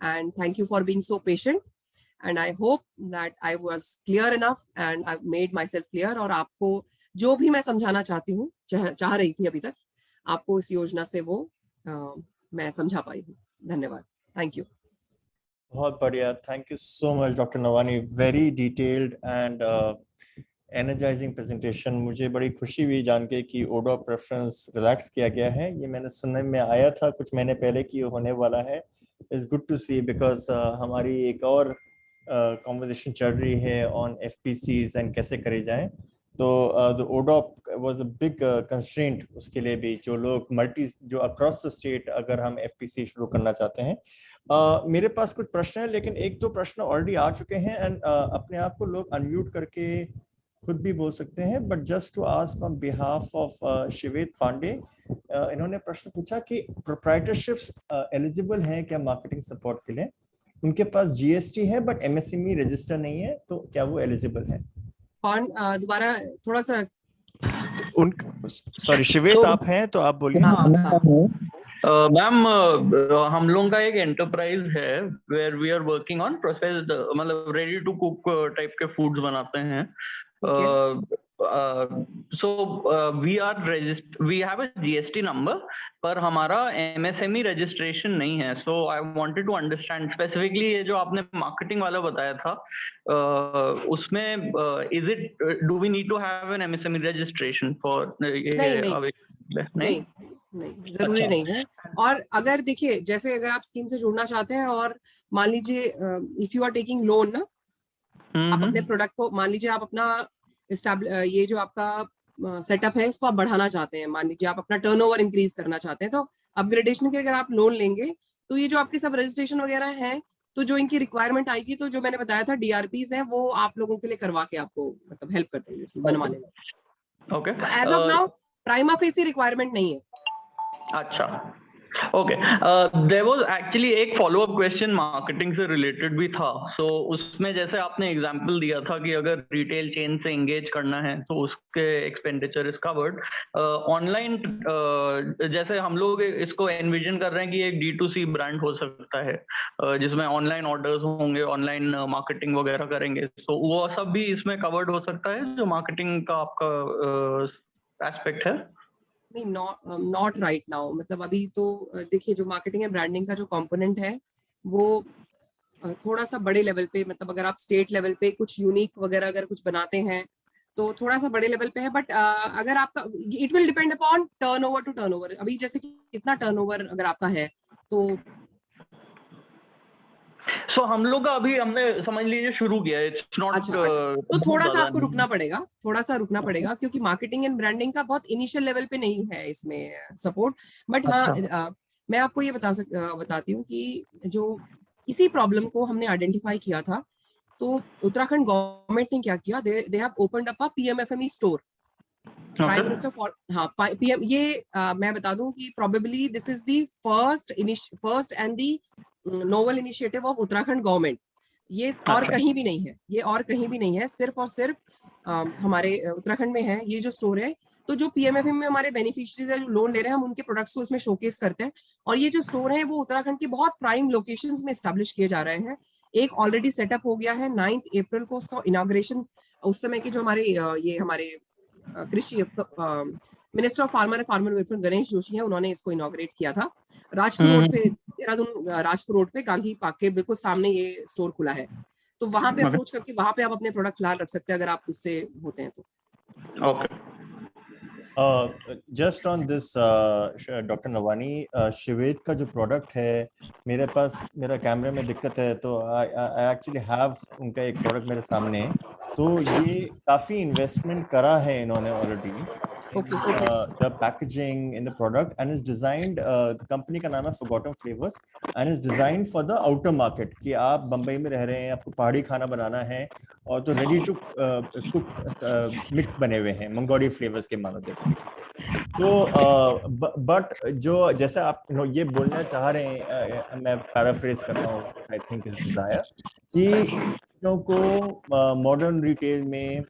and thank you for being so patient. And I hope that I was clear enough and I've made myself clear. और आपको जो भी मैं समझाना चाहती हूँ, चाह रही थी अभी तक, आपको इस योजना से वो मैं समझा पाई हूँ। धन्यवाद। Thank you. बहुत बढ़िया, thank you so much doctor Nawani, very detailed and energising presentation. मुझे बड़ी खुशी हुई जान के कि ऑर्डर ऑफ प्रेफरेंस रिलैक्स किया गया है। ये मैंने सुनने में आया था कुछ महीने पहले कि होने वाला है। It's good to see because हमारी एक और कॉन्वर्सेशन चल रही है ऑन एफपीसीज एंड कैसे करे जाएं। तो the ODOP was a big constraint उसके लिए भी, जो लोग जो अक्रॉस द स्टेट अगर हम FPC शुरू करना चाहते हैं। मेरे पास कुछ प्रश्न है, लेकिन एक दो प्रश्न ऑलरेडी आ चुके हैं, एंड अपने आप को लोग अनम्यूट करके खुद भी बोल सकते हैं, but just to ask on behalf of Shivet Pandey, इन्होंने प्रश्न पूछा कि प्रोप्राइटरशिप्स एलिजिबल हैं क्या मार्केटिंग सपोर्ट के लिए? उनके पास GST है बट MSME रजिस्टर नहीं है, तो क्या वो एलिजिबल है? कौन दोबारा थोड़ा सा उन सॉरी शिवेत आप हैं तो आप बोलिए। हाँ, मैम हम लोगों का एक एंटरप्राइज है where we are working on processed, मतलब रेडी टू कुक टाइप के फूड्स बनाते हैं। So we have a GST number, पर हमारा MSME रजिस्ट्रेशन नहीं है। So I wanted to understand specifically ये जो आपने मार्केटिंग वाला बताया था, उसमें is it do we need to have an MSME registration for नहीं, जरूरी नहीं है। और अगर देखिए, जैसे अगर आप स्कीम से जुड़ना चाहते हैं और मान लीजिए if you are taking loan ना, आप अपने प्रोडक्ट को, मान लीजिए आप अपना ये जो आपका सेटअप है इसको आप बढ़ाना चाहते हैं, मान लीजिए आप अपना टर्नओवर इंक्रीज करना चाहते हैं, तो अपग्रेडेशन के अगर आप लोन लेंगे तो ये जो आपके सब रजिस्ट्रेशन वगैरह हैं, तो जो इनकी रिक्वायरमेंट आएगी, तो जो मैंने बताया था DRPs है, वो आप लोगों के लिए करवा के आपको मतलब हेल्प कर देंगे इसमें बनवाने में। Okay, as of now prima facie requirement नहीं है। अच्छा, ओके। देयर वाज एक्चुअली एक फॉलोअप क्वेश्चन मार्केटिंग से रिलेटेड भी था। सो उसमें जैसे आपने एग्जांपल दिया था कि अगर रिटेल चेन से एंगेज करना है तो उसके एक्सपेंडिचर इज कवर्ड। ऑनलाइन जैसे हम लोग इसको एनविजन कर रहे हैं कि एक D2C ब्रांड हो सकता है, जिसमें ऑनलाइन ऑर्डर्स होंगे, ऑनलाइन मार्केटिंग वगैरह करेंगे, तो वो सब भी इसमें कवर्ड हो सकता है जो मार्केटिंग का आपका एस्पेक्ट है? नहीं, नॉट राइट नाउ। मतलब अभी तो देखिए, जो मार्केटिंग एंड ब्रांडिंग का जो कंपोनेंट है वो थोड़ा सा बड़े लेवल पे, मतलब अगर आप स्टेट लेवल पे कुछ यूनिक वगैरह अगर कुछ बनाते हैं तो थोड़ा सा बड़े लेवल पे है। बट अगर आपका, it will depend upon turnover to turnover. अभी जैसे कि कितना टर्नओवर अगर आपका है तो सो हम लोग का अभी हमने समझ लीजिए शुरू किया है, इट्स नॉट अच्छा, तो थोड़ा सा आपको रुकना पड़ेगा, क्योंकि मार्केटिंग एंड ब्रांडिंग का बहुत इनिशियल लेवल पे नहीं है इसमें सपोर्ट। बट हाँ, मैं आपको ये बताती हूँ कि जो इसी प्रॉब्लम को हमने आइडेंटिफाई किया था, तो उत्तराखंड गवर्नमेंट ने क्या किया, they have opened up a PMFME store. Prime minister for, हाँ, PM, ये मैं बता दूं कि probably this is the first and the novel initiative of Uttarakhand government. ये और कहीं भी नहीं है, ये और कहीं भी नहीं है, सिर्फ और सिर्फ हमारे उत्तराखंड में है ये जो स्टोर है। तो जो PMFM में हमारे बेनिफिशियरीज है जो लोन ले रहे हैं, हम उनके प्रोडक्ट्स को इसमें शोकेस करते हैं। और ये जो स्टोर है वो उत्तराखंड के बहुत प्राइम लोकेशंस में एस्टैब्लिश किए जा रहे हैं। एक ऑलरेडी सेटअप हो गया है, 9 अप्रैल को उसका इनॉग्रेशन, उस समय के जो हमारे कृषि minister of farmer and farmer welfare Ganesh Joshi हैं, उन्होंने इसको इनॉग्रेट किया था। राजपुर रोड पे, देहरादून राजपुर रोड पे गांधी पार्क के बिल्कुल सामने ये स्टोर खुला है। तो वहां पे अप्रोच करके वहां पे आप अपने प्रोडक्ट फिलहाल रख सकते हैं अगर आप इससे होते हैं तो। Okay, just on this doctor Nawani, Shivet का जो प्रोडक्ट है, मेरे पास, मेरा कैमरे में दिक्कत है, तो आई एक्चुअली हैव उनका एक प्रोडक्ट मेरे सामने। तो ये काफी इन्वेस्टमेंट करा है इन्होंने already, the packaging in the product, and is designed, the company का नाम है Forgotten Flavors, and is designed for the outer market, कि आप बम्बई में रह रहे हैं, आपको पहाड़ी खाना बनाना है, और तो रेडी टू कुक मिक्स बने हुए हैं मंगोड़ी फ्लेवर्स के, मानो जैसे। तो बट जो जैसे आप ये बोलना चाह रहे हैं, मैं पैराफ्रेज कर रहा हूँ, आई थिंक इज डिजायर कि को मॉडर्न रिटेल में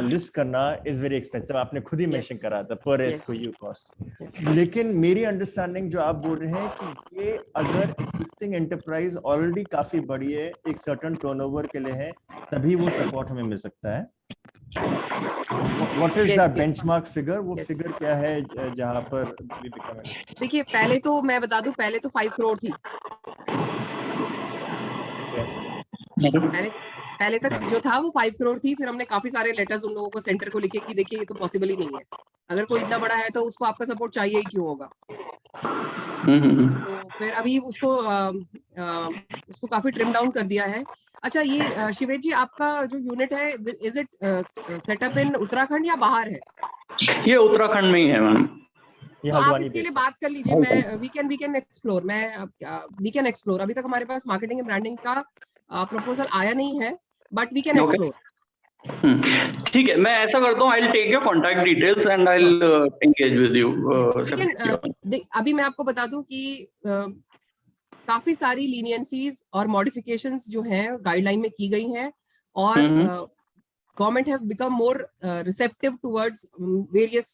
लिस्ट करना इज वेरी एक्सपेंसिव। आपने खुद ही मेंशन करा था पर SKU कॉस्ट। लेकिन मेरी अंडरस्टैंडिंग जो आप बोल रहे हैं कि ये अगर एग्जिस्टिंग एंटरप्राइज ऑलरेडी काफी बड़ी है, एक सर्टेन टर्नओवर के लिए है, तभी वो सपोर्ट हमें मिल सकता है। What is that benchmark figure? वो फिगर क्या है जहां पर देखिए, पहले तो मैं बता दूं, पहले तो 5 करोड़ थी। पहले तक जो था वो 5 करोड़ थी। फिर हमने काफी सारे लेटर्स उन लोगों को, सेंटर को लिखे कि देखिए ये तो पॉसिबल ही नहीं है, अगर कोई इतना बड़ा है तो उसको आपका सपोर्ट चाहिए ही क्यों होगा। तो फिर अभी उसको काफी ट्रिम डाउन कर दिया है। अच्छा, ये शिवेश जी, आपका जो यूनिट है, इज इट सेटअप इन उत्तराखंड या बाहर है? ये उत्तराखंड में ही है मैम। ये तो आप हल्द्वानी इसके लिए बेस्ड है। बात कर लीजिए। मैं we can explore, we can explore. अभी तक हमारे पास मार्केटिंग एंड ब्रांडिंग का प्रपोजल आया नहीं है, but we can okay, explore. ठीक है, मैं ऐसा करता हूँ, I will take your contact details and I will engage with you. We can, अभी मैं आपको बता दूं कि काफी सारी लीनियंसीज और मॉडिफिकेशंस जो हैं गाइडलाइन में की गई हैं, और government have become more receptive towards various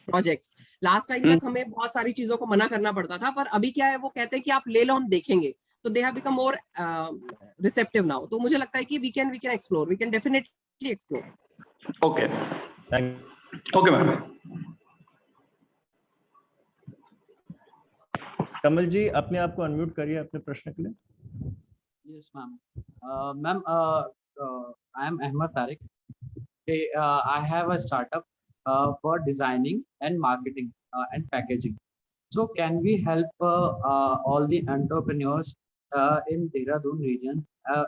projects. Last time तक हमें बहुत सारी चीजों को मना करना पड़ता था, पर अभी क्या है, वो कहते हैं कि आप ले लो, हम देखेंगे। तो they have become more receptive now. तो मुझे लगता है कि we can explore, we can definitely explore. Okay, okay ma'am. Kamal ji, अपने आप को अनम्यूट करिए अपने प्रश्न के लिए। Yes, ma'am. Ma'am, I am Ahmed Tariq. Okay, I have a startup for designing and marketing and packaging. So, can we help all the entrepreneurs in Dehradun region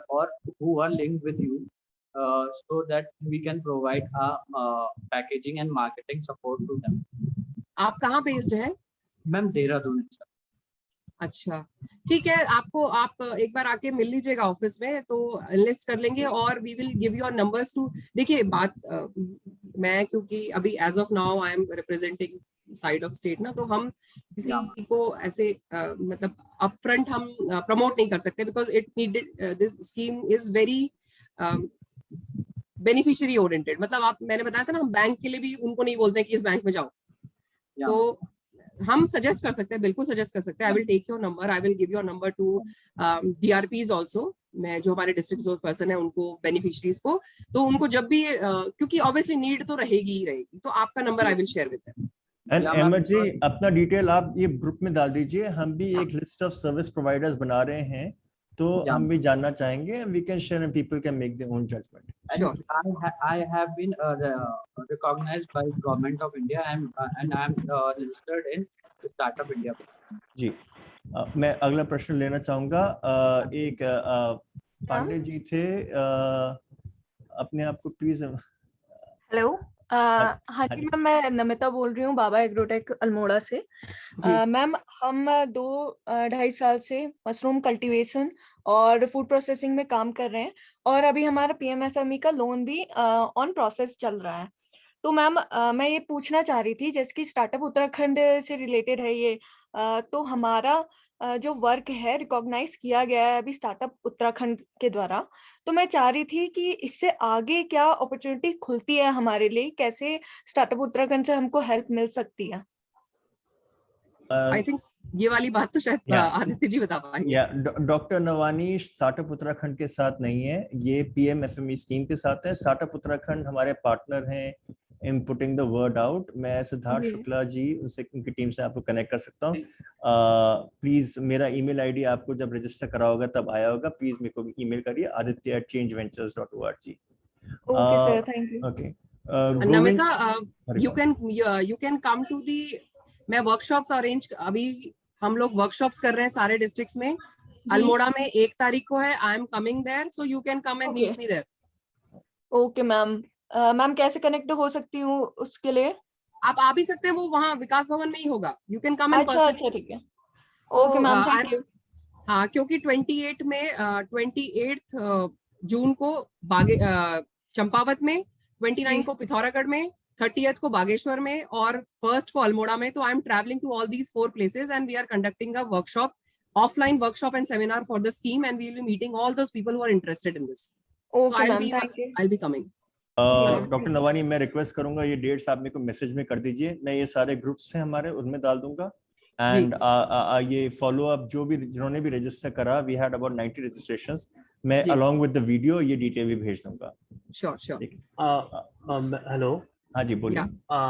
or who are linked with you, so that we can provide packaging and marketing support to them? आप कहाँ based है? Ma'am, Dehradun itself. अच्छा, ठीक है, आपको आप एक बार आके मिल लीजिएगा ऑफिस में, तो लिस्ट कर लेंगे और we will give you numbers too. देखिए बात, मैं क्योंकि अभी as of now I am representing side of state ना, तो हम किसी को ऐसे मतलब अपफ्रंट हम प्रमोट नहीं कर सकते, because it needed, this scheme is very beneficiary oriented. मतलब आप, मैंने बताया था ना, हम बैंक के लिए भी उनको नहीं बोलते हैं कि इस बैंक में जाओ। तो हम सजेस्ट कर सकते हैं, बिल्कुल सजेस्ट कर सकते हैं। I will take your number, I will give your number to DRPs also. मैं जो हमारे डिस्ट्रिक्ट रिसोर्स पर्सन है उनको, बेनिफिशियरीज को, तो उनको जब भी क्योंकि ऑब्वियसली नीड तो रहेगी ही रहेगी, तो आपका number I will share with them. And Ahmed ji, अपना डिटेल आप ये ग्रुप में डाल दीजिए। हम भी एक लिस्ट ऑफ सर्विस प्रोवाइडर्स बना रहे हैं, तो हम भी जानना चाहेंगे। We can share and people can make their own judgement. Sure. I have been recognized by Government of India, and I am registered in Startup India. जी, मैं अगला प्रश्न लेना चाहूंगा। एक पांडे जी थे, अपने आप को प्लीज। हेलो, हाँ जी मैम, मैं नमिता बोल रही हूँ बाबा एग्रोटेक अल्मोड़ा से। मैम, हम 2-2.5 साल से मशरूम कल्टीवेशन और फूड प्रोसेसिंग में काम कर रहे हैं, और अभी हमारा PMFME का लोन भी ऑन प्रोसेस चल रहा है। तो मैम, मैं ये पूछना चाह रही थी, जैसे कि स्टार्टअप उत्तराखंड से रिलेटेड है ये, तो हमारा जो वर्क है रिकॉग्नाइज किया गया है अभी स्टार्टअप उत्तराखंड के द्वारा। तो मैं चाह रही थी कि इससे आगे क्या अपॉर्चुनिटी खुलती है हमारे लिए, कैसे स्टार्टअप उत्तराखंड से हमको हेल्प मिल सकती है? आई थिंक ये वाली बात तो शायद आदित्य जी बता पाएंगे। डॉक्टर नवानी स्टार्टअप उत्तराखंड के साथ नहीं है, ये PMFME स्कीम के साथ है। स्टार्टअप उत्तराखंड हमारे पार्टनर हैं in putting the word out. मैं सिद्धार्थ शुक्ला जी, उनसे, उनकी टीम से आपको कनेक्ट कर सकता हूँ। प्लीज मेरा ईमेल आईडी आपको जब रजिस्टर करा होगा तब आया होगा, प्लीज मेरे को ईमेल करिए, aditya@changeventures.org। Okay sir, thank you. Okay, Namita, you can come to the, मैं वर्कशॉप्स अरेंज, अभी हम लोग वर्कशॉप्स कर रहे हैं सारे डिस्ट्रिक्ट्स में। अल्मोड़ा में 1 तारीख को है, I am coming there, so you can come and meet me there. Okay ma'am, ma'am कैसे कनेक्ट हो सकती हूँ उसके लिए? आप आ भी सकते हैं, वो वहाँ विकास भवन में ही होगा। यू कैन कम एंड अच्छा, ठीक है। Okay ma'am, thank you. हाँ, क्योंकि 28 जून को चंपावत में, 29 को पिथौरागढ़ में, 30th को बागेश्वर में, और 1st को अल्मोड़ा में। तो I am travelling to all these 4 places and we are conducting a workshop, offline workshop and seminar for the scheme, and we will be meeting all those people who are interested in this. Okay, ma'am, thank you. I'll be coming. Doctor Nawani, मैं request करूंगा ये dates आप मेरे को message में कर दीजिए, मैं ये सारे ग्रुप्स हैं हमारे उनमें डाल दूंगा। एंड ये फॉलो अप जो भी जिन्होंने भी रजिस्टर करा, वी हैड अबाउट 90 रजिस्ट्रेशंस, मैं अलोंग विद द वीडियो ये डिटेल भी भेज दूंगा। श्योर। हेलो, हाँ जी, बोलिए।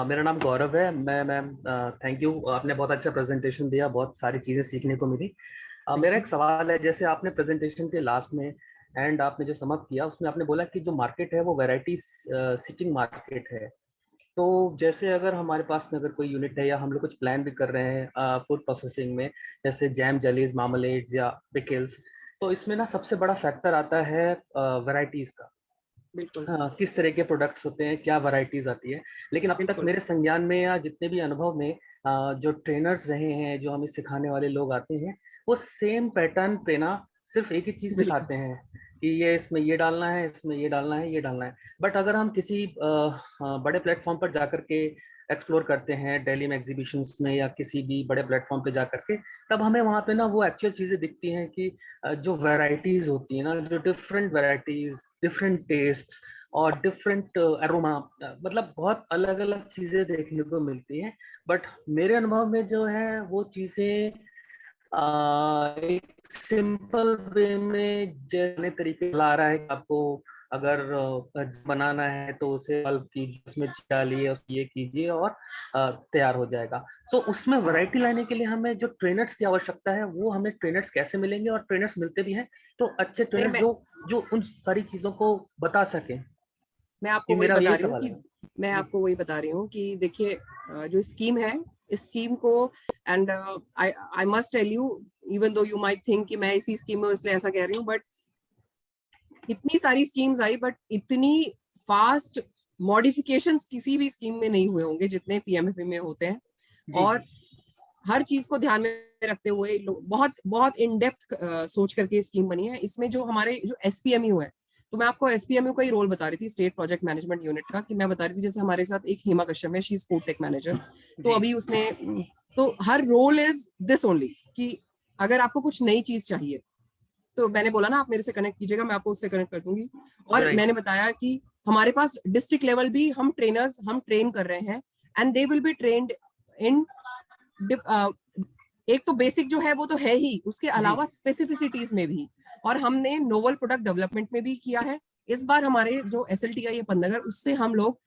मेरा नाम गौरव है। मैं मैम, थैंक यू, आपने बहुत अच्छा प्रेजेंटेशन दिया, बहुत सारी चीजें सीखने को मिली। मेरा एक सवाल है, जैसे आपने प्रेजेंटेशन के लास्ट में एंड आपने जो समअप किया उसमें आपने बोला कि जो मार्केट है वो वैरायटी सीकिंग मार्केट है। तो जैसे अगर हमारे पास में अगर कोई यूनिट है या हम लोग कुछ प्लान भी कर रहे हैं फूड प्रोसेसिंग में, जैसे जैम, जेलीज, मार्मलेड्स या पिकल्स, तो इसमें ना सबसे बड़ा फैक्टर आता है वैरायटीज का। बिल्कुल किस तरह के प्रोडक्ट्स होते हैं, क्या वैरायटीज आती है। लेकिन अब तक बिल्कुल मेरे संज्ञान में या जितने भी अनुभव में जो ट्रेनर्स रहे हैं, जो हमें सिखाने वाले लोग आते हैं, वो सेम पैटर्न पे ना सिर्फ एक ही चीज बिल्कुल सिखाते हैं कि ये इसमें ये डालना है, इसमें ये डालना है, ये डालना है। बट अगर हम किसी बड़े प्लेटफॉर्म पर जाकर के एक्सप्लोर करते हैं, दिल्ली में एग्जीबिशंस में या किसी भी बड़े प्लेटफॉर्म पे जाकर के, तब हमें वहाँ पे ना वो एक्चुअल चीजें दिखती हैं कि जो वैरायटीज होती है ना, जो डिफरेंट वैरायटीज, डिफरेंट टेस्ट और डिफरेंट अरोमा, मतलब बहुत अलग अलग चीजें देखने को मिलती हैं। बट मेरे अनुभव में जो है वो चीजें एक सिंपल वे में जैसे तरीके ला रहा है कि आपको अगर बनाना है तो उसे बल्ब कीजिए, उसमें डालिए, ये कीजिए और तैयार हो जाएगा। सो उसमें वैरायटी लाने के लिए हमें जो ट्रेनर्स की आवश्यकता है, वो हमें ट्रेनर्स कैसे मिलेंगे, और ट्रेनर्स मिलते भी हैं तो अच्छे नहीं, ट्रेनर्स जो उन सारी चीजों को बता सकें। मैं आपको वही मेरा बता ये रही हूँ सवाल कि है। मैं आपको वही बता रही हूँ कि देखिए जो स्कीम है, इस स्कीम को, and I must tell you, even though you might think कि मैं इसी स्कीम में इसलिए ऐसा कह रही हूँ, बट इतनी सारी स्कीम्स आई बट इतनी फास्ट मॉडिफिकेशंस किसी भी स्कीम में नहीं हुए होंगे जितने पीएमएफए में होते हैं। और हर चीज को ध्यान में रखते हुए बहुत बहुत इन डेप्थ सोच करके स्कीम बनी है। इसमें जो हमारे जो एसपीएमयू है, तो मैं आपको एसपीएमयू का ही रोल बता रही थी, स्टेट प्रोजेक्ट मैनेजमेंट यूनिट का, कि मैं बता रही थी जैसे हमारे साथ एक हेमा कश्यप है, she is food tech manager. तो अभी उसने, तो her role is this only कि अगर आपको कुछ नई चीज चाहिए तो मैंने बोला ना आप मेरे से कनेक्ट कीजिएगा, मैं आपको उससे कनेक्ट कर दूंगी। और मैंने बताया कि हमारे पास डिस्ट्रिक्ट लेवल भी हम ट्रेनर्स हम ट्रेन कर रहे हैं, and they will be trained in, एक तो बेसिक जो है वो तो है ही, उसके अलावा स्पेसिफिसिटीज में भी, और हमने नोवल प्रोडक्ट डेवलपमेंट में भी किया है। इस बार हमारे जो SLTI है पंतनगर, उससे हम लोग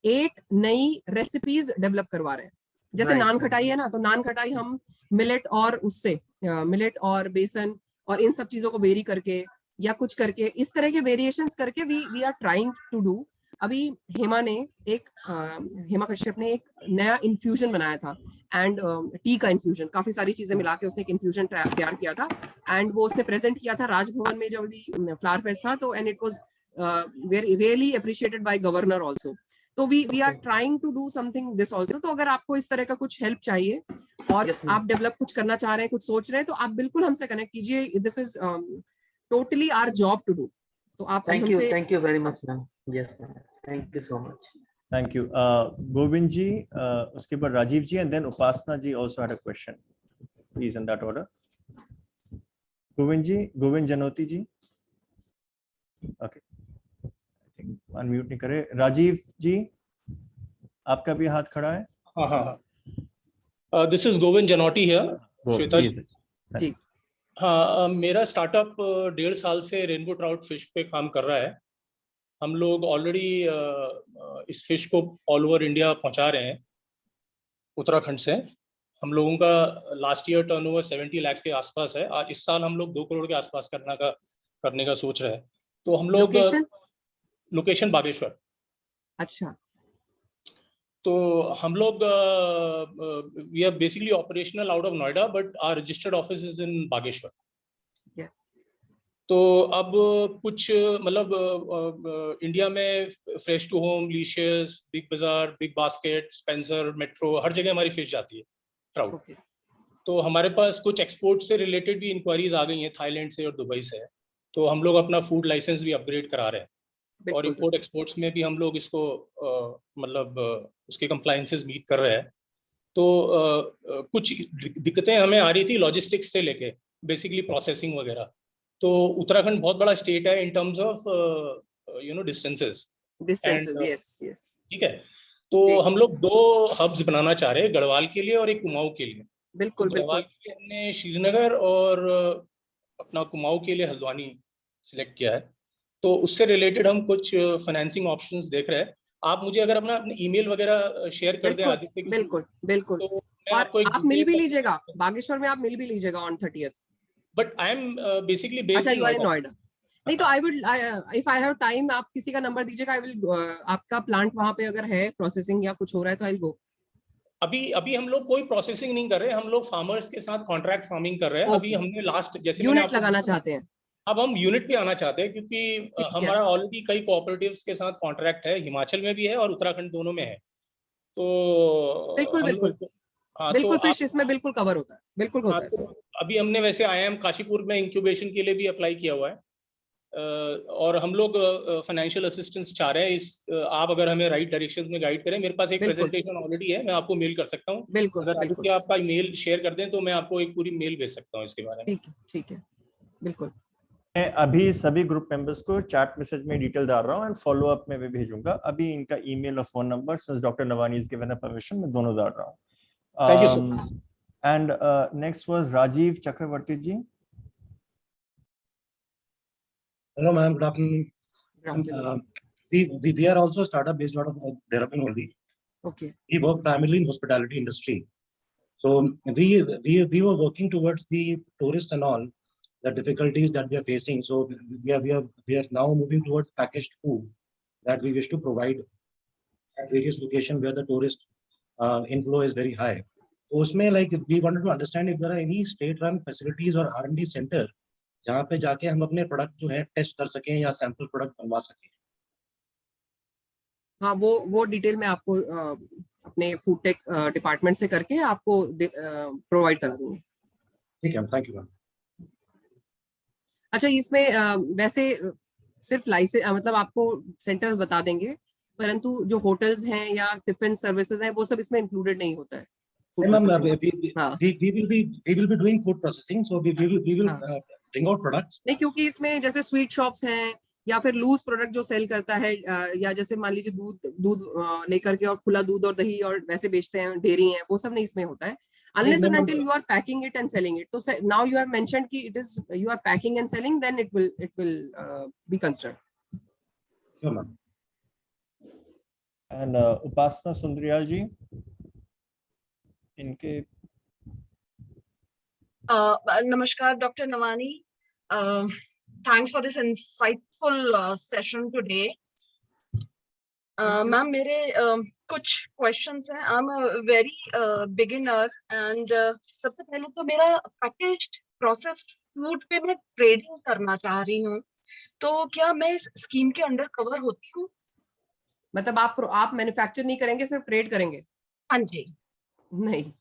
8 नई रेसिपीज डेवलप करवा रहे हैं। जैसे नान खटाई है ना, तो नान खटाई हम मिलेट और उससे मिलेट और बेसन और इन सब चीजों को वेरी करके या कुछ करके, इस तरह के वेरिएशंस करके we are trying to do. अभी हेमा कश्यप ने एक नया इन्फ्यूजन बनाया था, एंड टी का इन्फ्यूजन, काफी सारी चीजें मिला के उसने एक इन्फ्यूजन तैयार किया था, एंड वो उसने प्रेजेंट किया था राजभवन में जब भी फ्लावर फेस्ट था, तो and it was very really appreciated by governor also. तो we are trying to do something this also. तो अगर आपको इस तरह का कुछ हेल्प चाहिए और आप डेवलप कुछ करना चाह रहे हैं, कुछ सोच रहे हैं, तो आप बिल्कुल हमसे कनेक्ट कीजिए। This is totally our job to do. तो आप हमसे, thank you very much ma'am. Yes ma'am, thank you so much. Thank you Govind ji, उसके बाद Rajiv ji, and then Upasana ji also had a question, please in that order. Govind ji, Govind Janoti ji, okay, I think unmute नहीं करे। राजीव जी, आपका भी हाथ खड़ा है। हाँ, this is Govind Janoti here, Shweta ji. हाँ, मेरा स्टार्टअप 1.5 साल से रेनबो ट्राउट फिश पे काम कर रहा है। हम लोग ऑलरेडी इस फिश को ऑल ओवर इंडिया पहुंचा रहे हैं। उत्तराखंड से हम लोगों का लास्ट ईयर टर्नओवर 70 लाख के आसपास है, और इस साल हम लोग 2 करोड़ के आसपास करने का सोच रहे हैं। तो हम लोग लोकेशन बागेश्वर। अच्छा। तो हम लोग we are basically operational out of Noida, but our registered office is in Bageshwar. तो अब कुछ मतलब इंडिया में Fresh to Home, Licious, Big Bazaar, Big Basket, Spencer, Metro, हर जगह हमारी फिश जाती है ट्राउट। तो हमारे पास कुछ एक्सपोर्ट से रिलेटेड भी इंक्वायरीज आ गई हैं, थाईलैंड से और दुबई से। तो हम लोग अपना फूड लाइसेंस भी अपग्रेड करा रहे हैं, और इंपोर्ट एक्सपोर्ट्स में भी हम लोग इसको मतलब उसके कंप्लायंसेस मीट कर रहे हैं। तो कुछ दिक्कतें हमें आ रही थी लॉजिस्टिक्स से लेके, बेसिकली प्रोसेसिंग वगैरह। तो उत्तराखंड बहुत बड़ा स्टेट है in terms of distances. Yes yes, ठीक है। तो हम लोग 2 हब्स बनाना चाह रहे हैं, गढ़वाल के लिए और एक कुमाऊं के लिए। बिल्कुल, तो गढ़वाल के लिए हमने श्रीनगर और अपना कुमाऊं के लिए हल्द्वानी सिलेक्ट किया है। तो उससे रिलेटेड हम कुछ फाइनेंसिंग ऑप्शंस देख रहे हैं। आप मुझे अगर अपना ईमेल वगैरह शेयर कर दें आदित्य की, बिल्कुल। तो मैं और आपको आप मिल भी लीजिएगा बागेश्वर में, आप मिल भी लीजिएगा on 30th। But I am basically based in Noida. नहीं तो I would, if I have time, आप किसी का नंबर दीजिएगा, आई विल, आपका प्लांट वहां पे अगर है प्रोसेसिंग या कुछ हो रहा है तो आई विल गो। अभी हम लोग कोई प्रोसेसिंग नहीं कर रहे हैं, हम लोग फार्मर्स के साथ कॉन्ट्रैक्ट फार्मिंग कर रहे हैं। अभी हमने लास्ट, जैसे यूनिट लगाना चाहते हैं। अब हम यूनिट पे आना चाहते हैं क्योंकि हमारा ऑलरेडी कई कोऑपरेटिव्स के साथ कॉन्ट्रैक्ट है, हिमाचल में भी है और उत्तराखंड दोनों में है। तो बिल्कुल बिल्कुल हाँ, बिल्कुल तो फिश इसमें बिल्कुल कवर होता है, बिल्कुल होता है। तो अभी हमने वैसे IIM काशीपुर में इंक्यूबेशन के लिए भी अप्लाई किया हुआ है, और हम लोग फाइनेंशियल असिस्टेंस चाह रहे हैं। आप अगर हमें राइट डायरेक्शन में गाइड करें, मेरे पास एक प्रेजेंटेशन ऑलरेडी है, मैं आपको मेल कर सकता हूँ। बिल्कुल अगर आदित्य आपका मेल शेयर कर दें तो मैं आपको एक पूरी मेल भेज सकता हूँ इसके बारे में। ठीक है बिल्कुल। मैं अभी सभी ग्रुप मेंबर्स को चैट मैसेज में डिटेल डाल रहा हूँ एंड फॉलो अप में भी भेजूंगा। अभी इनका ईमेल और phone number since doctor Nawani is given a permission, मैं दोनों डाल रहा हूँ। Thank you so much. And next was Rajiv Chakraborty ji. Hello, ma'am. Good afternoon. We are also a startup based out of Dehradun only. Okay. We work primarily in hospitality industry. So we were working towards the tourists and all the difficulties that we are facing. So we are now moving towards packaged food that we wish to provide at various locations where the tourist inflow is very high. So उसमें like we wanted to understand if there are any state-run facilities or R&D center जहाँ पे जाके हम अपने product जो है test कर सकें या सैंपल प्रोडक्ट बनवा सकें। हाँ, वो डिटेल में आपको अपने फूड टेक डिपार्टमेंट से करके आपको प्रोवाइड करा दूंगी। ठीक है, थैंक यू मैम। अच्छा, इसमें वैसे सिर्फ लाइसेंस मतलब आपको सेंटर्स बता देंगे, परंतु जो होटल्स हैं या टिफिन सर्विसेज हैं वो सब इसमें इंक्लूडेड नहीं होता है। we will be doing food processing, so we will bring out products. नहीं, क्योंकि इसमें जैसे स्वीट शॉप्स हैं या फिर लूज प्रोडक्ट जो सेल करता है, या जैसे मान लीजिए दूध लेकर के और खुला दूध और दही और वैसे बेचते हैं, डेयरी हैं, वो सब नहीं इसमें होता है। Unless and until you are packing it and selling it. So now you have mentioned कि it is you are packing and selling, then it will be considered. Sure, ma'am. And Upasana Sundrial ji, इनके Namaskar, Dr. Navani. Thanks for this insightful session today. Ma'am, मेरे कुछ questions हैं. I'm a very beginner and सबसे पहले तो मेरा packaged processed food पे मैं trading करना चाह रही हूँ, तो क्या मैं इस स्कीम के अंडर कवर होती हूँ? मतलब आप मैन्युफैक्चर नहीं करेंगे, सिर्फ ट्रेड करेंगे? हाँ जी। नहीं।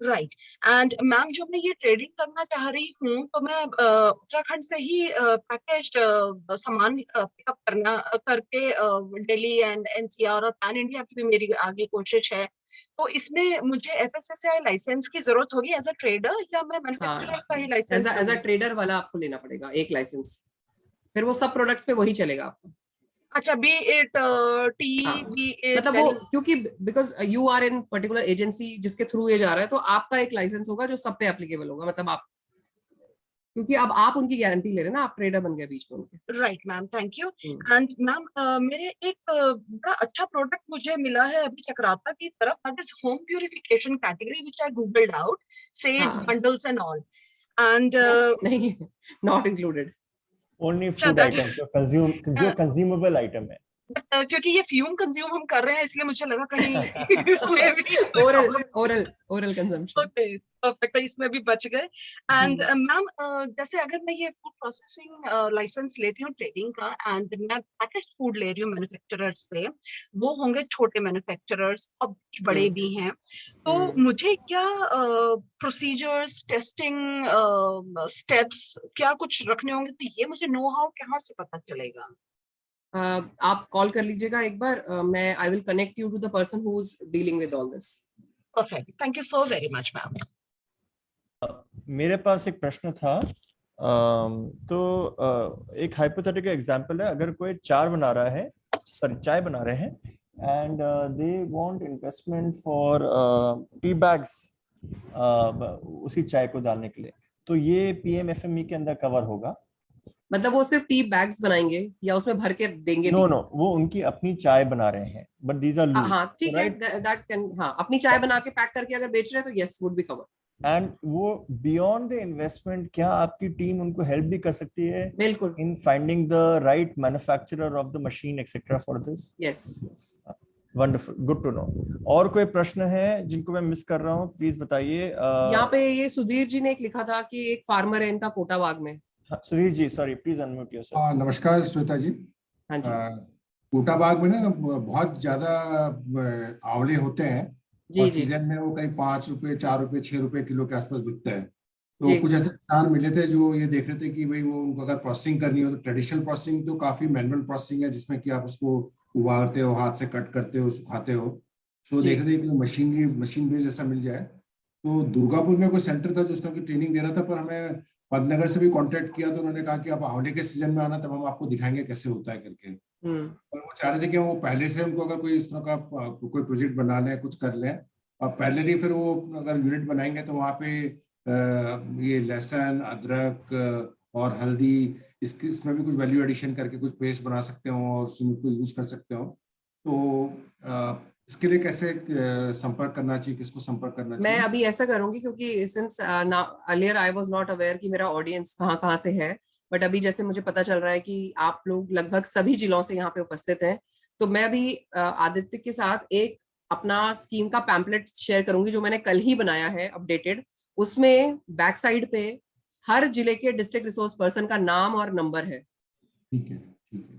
राइट। एंड मैम, जो मैं ये ट्रेडिंग करना चाह रही हूँ, तो मैं उत्तराखंड से ही पैकेज्ड सामान पिकअप करके दिल्ली एंड NCR और पैन इंडिया की भी मेरी आगे कोशिश है। तो इसमें मुझे FSSAI लाइसेंस की जरूरत होगी एज अ ट्रेडर, या मैं मैन्युफैक्चरर का ही लाइसेंस? एज अ ट्रेडर वाला आपको लेना पड़ेगा एक लाइसेंस, फिर वो सब प्रोडक्ट्स पे वही चलेगा आपको। अच्छा, बी इट टी, बी इट, मतलब वो क्योंकि because you are in particular agency जिसके थ्रू ये जा रहा है, तो आपका एक लाइसेंस होगा जो सब पे एप्लीकेबल होगा। मतलब आप, क्योंकि अब आप उनकी गारंटी ले रहे हैं ना, आप ट्रेडर बन गए बीच में उनके। Right ma'am, thank you. And ma'am, मेरे एक बड़ा अच्छा प्रोडक्ट मुझे मिला है अभी चक्राता की तरफ, that is home purification category which I googled out, says bundles and all, and नहीं, not included. Only food item जो कंज्यूमेबल आइटम है। क्योंकि ये फ्यूम कंज्यूम हम कर रहे हैं, इसलिए मुझे लगा कहीं इसमें भी ओरल कंजम्पशन। ओके, परफेक्ट, इसमें भी बच गए। एंड मैम, जैसे अगर मैं ये फूड प्रोसेसिंग लाइसेंस लेती हूँ ट्रेडिंग का, एंड मैं पैकेज्ड फूड ले रही हूँ मैन्युफैक्चरर्स से, वो होंगे छोटे मैन्युफैक्चरर्स और बड़े भी हैं, तो मुझे क्या प्रोसीजर्स, टेस्टिंग स्टेप्स क्या कुछ रखने होंगे? तो ये मुझे नो हाउ कहाँ से पता चलेगा? आप कॉल कर लीजिएगा एक बार, मैं I will connect you to the person who is dealing with all this. Perfect, thank you so very much ma'am. मेरे पास एक प्रश्न था, तो एक हाइपोथेटिकल एग्जांपल है, अगर कोई चाय बना रहे हैं and they want investment for tea bags उसी चाय को डालने के लिए, तो ये PMFME के अंदर कवर होगा? मतलब वो सिर्फ टी बैग्स बनाएंगे या उसमें भर के देंगे? नो, वो उनकी अपनी चाय बना रहे हैं, बट दीज आर लूज। हाँ, ठीक है, दैट कैन, हाँ, अपनी चाय बना के पैक करके अगर बेच रहे हैं तो yes, would be cover. And वो बियॉन्ड द इन्वेस्टमेंट, क्या आपकी टीम उनको हेल्प भी कर सकती है? बिल्कुल, in finding the right manufacturer of the machine etcetera for this? Yes. Wonderful, good to know. और कोई प्रश्न है जिनको मैं मिस कर रहा हूँ, प्लीज बताइए। यहाँ पे ये सुधीर जी ने एक लिखा था कि एक फार्मर है इनका कोटा बाग में, Sudhir ji, sorry, please unmute yourself. नमस्कार श्वेता जी। हाँ जी। कोटा बाग में ना बहुत ज्यादा आंवले होते हैं और सीजन में वो कहीं 5 रुपए, 4 रुपए, 6 रुपए किलो के आसपास बिकता है। तो कुछ ऐसे किसान मिले थे जो ये देख रहे थे कि भाई वो उनको अगर प्रोसेसिंग करनी हो तो ट्रेडिशनल प्रोसेसिंग तो काफी मैनुअल प्रोसेसिंग है, जिसमें कि आप उसको उबालते हो, हाथ से कट करते हो, सुखाते हो। तो देख रहे थे कि मशीन बेस ऐसा मिल जाए। तो दुर्गापुर में कोई सेंटर था जो उस तरह की ट्रेनिंग दे रहा था, पर हमें पदनगर से भी कांटेक्ट किया तो उन्होंने कहा कि आप आंवले के सीजन में आना, तब हम आपको दिखाएंगे कैसे होता है करके। और वो चाह रहे थे कि वो पहले से उनको अगर कोई इस तरह का कोई प्रोजेक्ट बना लें, कुछ कर लें, और पहले ही फिर वो अगर यूनिट बनाएंगे तो वहाँ पे ये लहसुन, अदरक और हल्दी, इसमें भी कुछ वैल्यू एडिशन करके कुछ पेस्ट बना सकते हो और उसको यूज कर सकते हो। तो इसके लिए कैसे संपर्क करना चाहिए, किसको संपर्क करना चाहिए? मैं अभी ऐसा करूंगी क्योंकि since earlier I was not aware कि मेरा ऑडियंस कहाँ से है, बट अभी जैसे मुझे पता चल रहा है कि आप लोग लगभग सभी जिलों से यहाँ पे उपस्थित हैं, तो मैं अभी आदित्य के साथ एक अपना स्कीम का पैम्पलेट शेयर करूंगी जो मैंने कल ही बनाया है, अपडेटेड। उसमें बैक साइड पे हर जिले के डिस्ट्रिक्ट रिसोर्स पर्सन का नाम और नंबर है। ठीक है, ठीक है।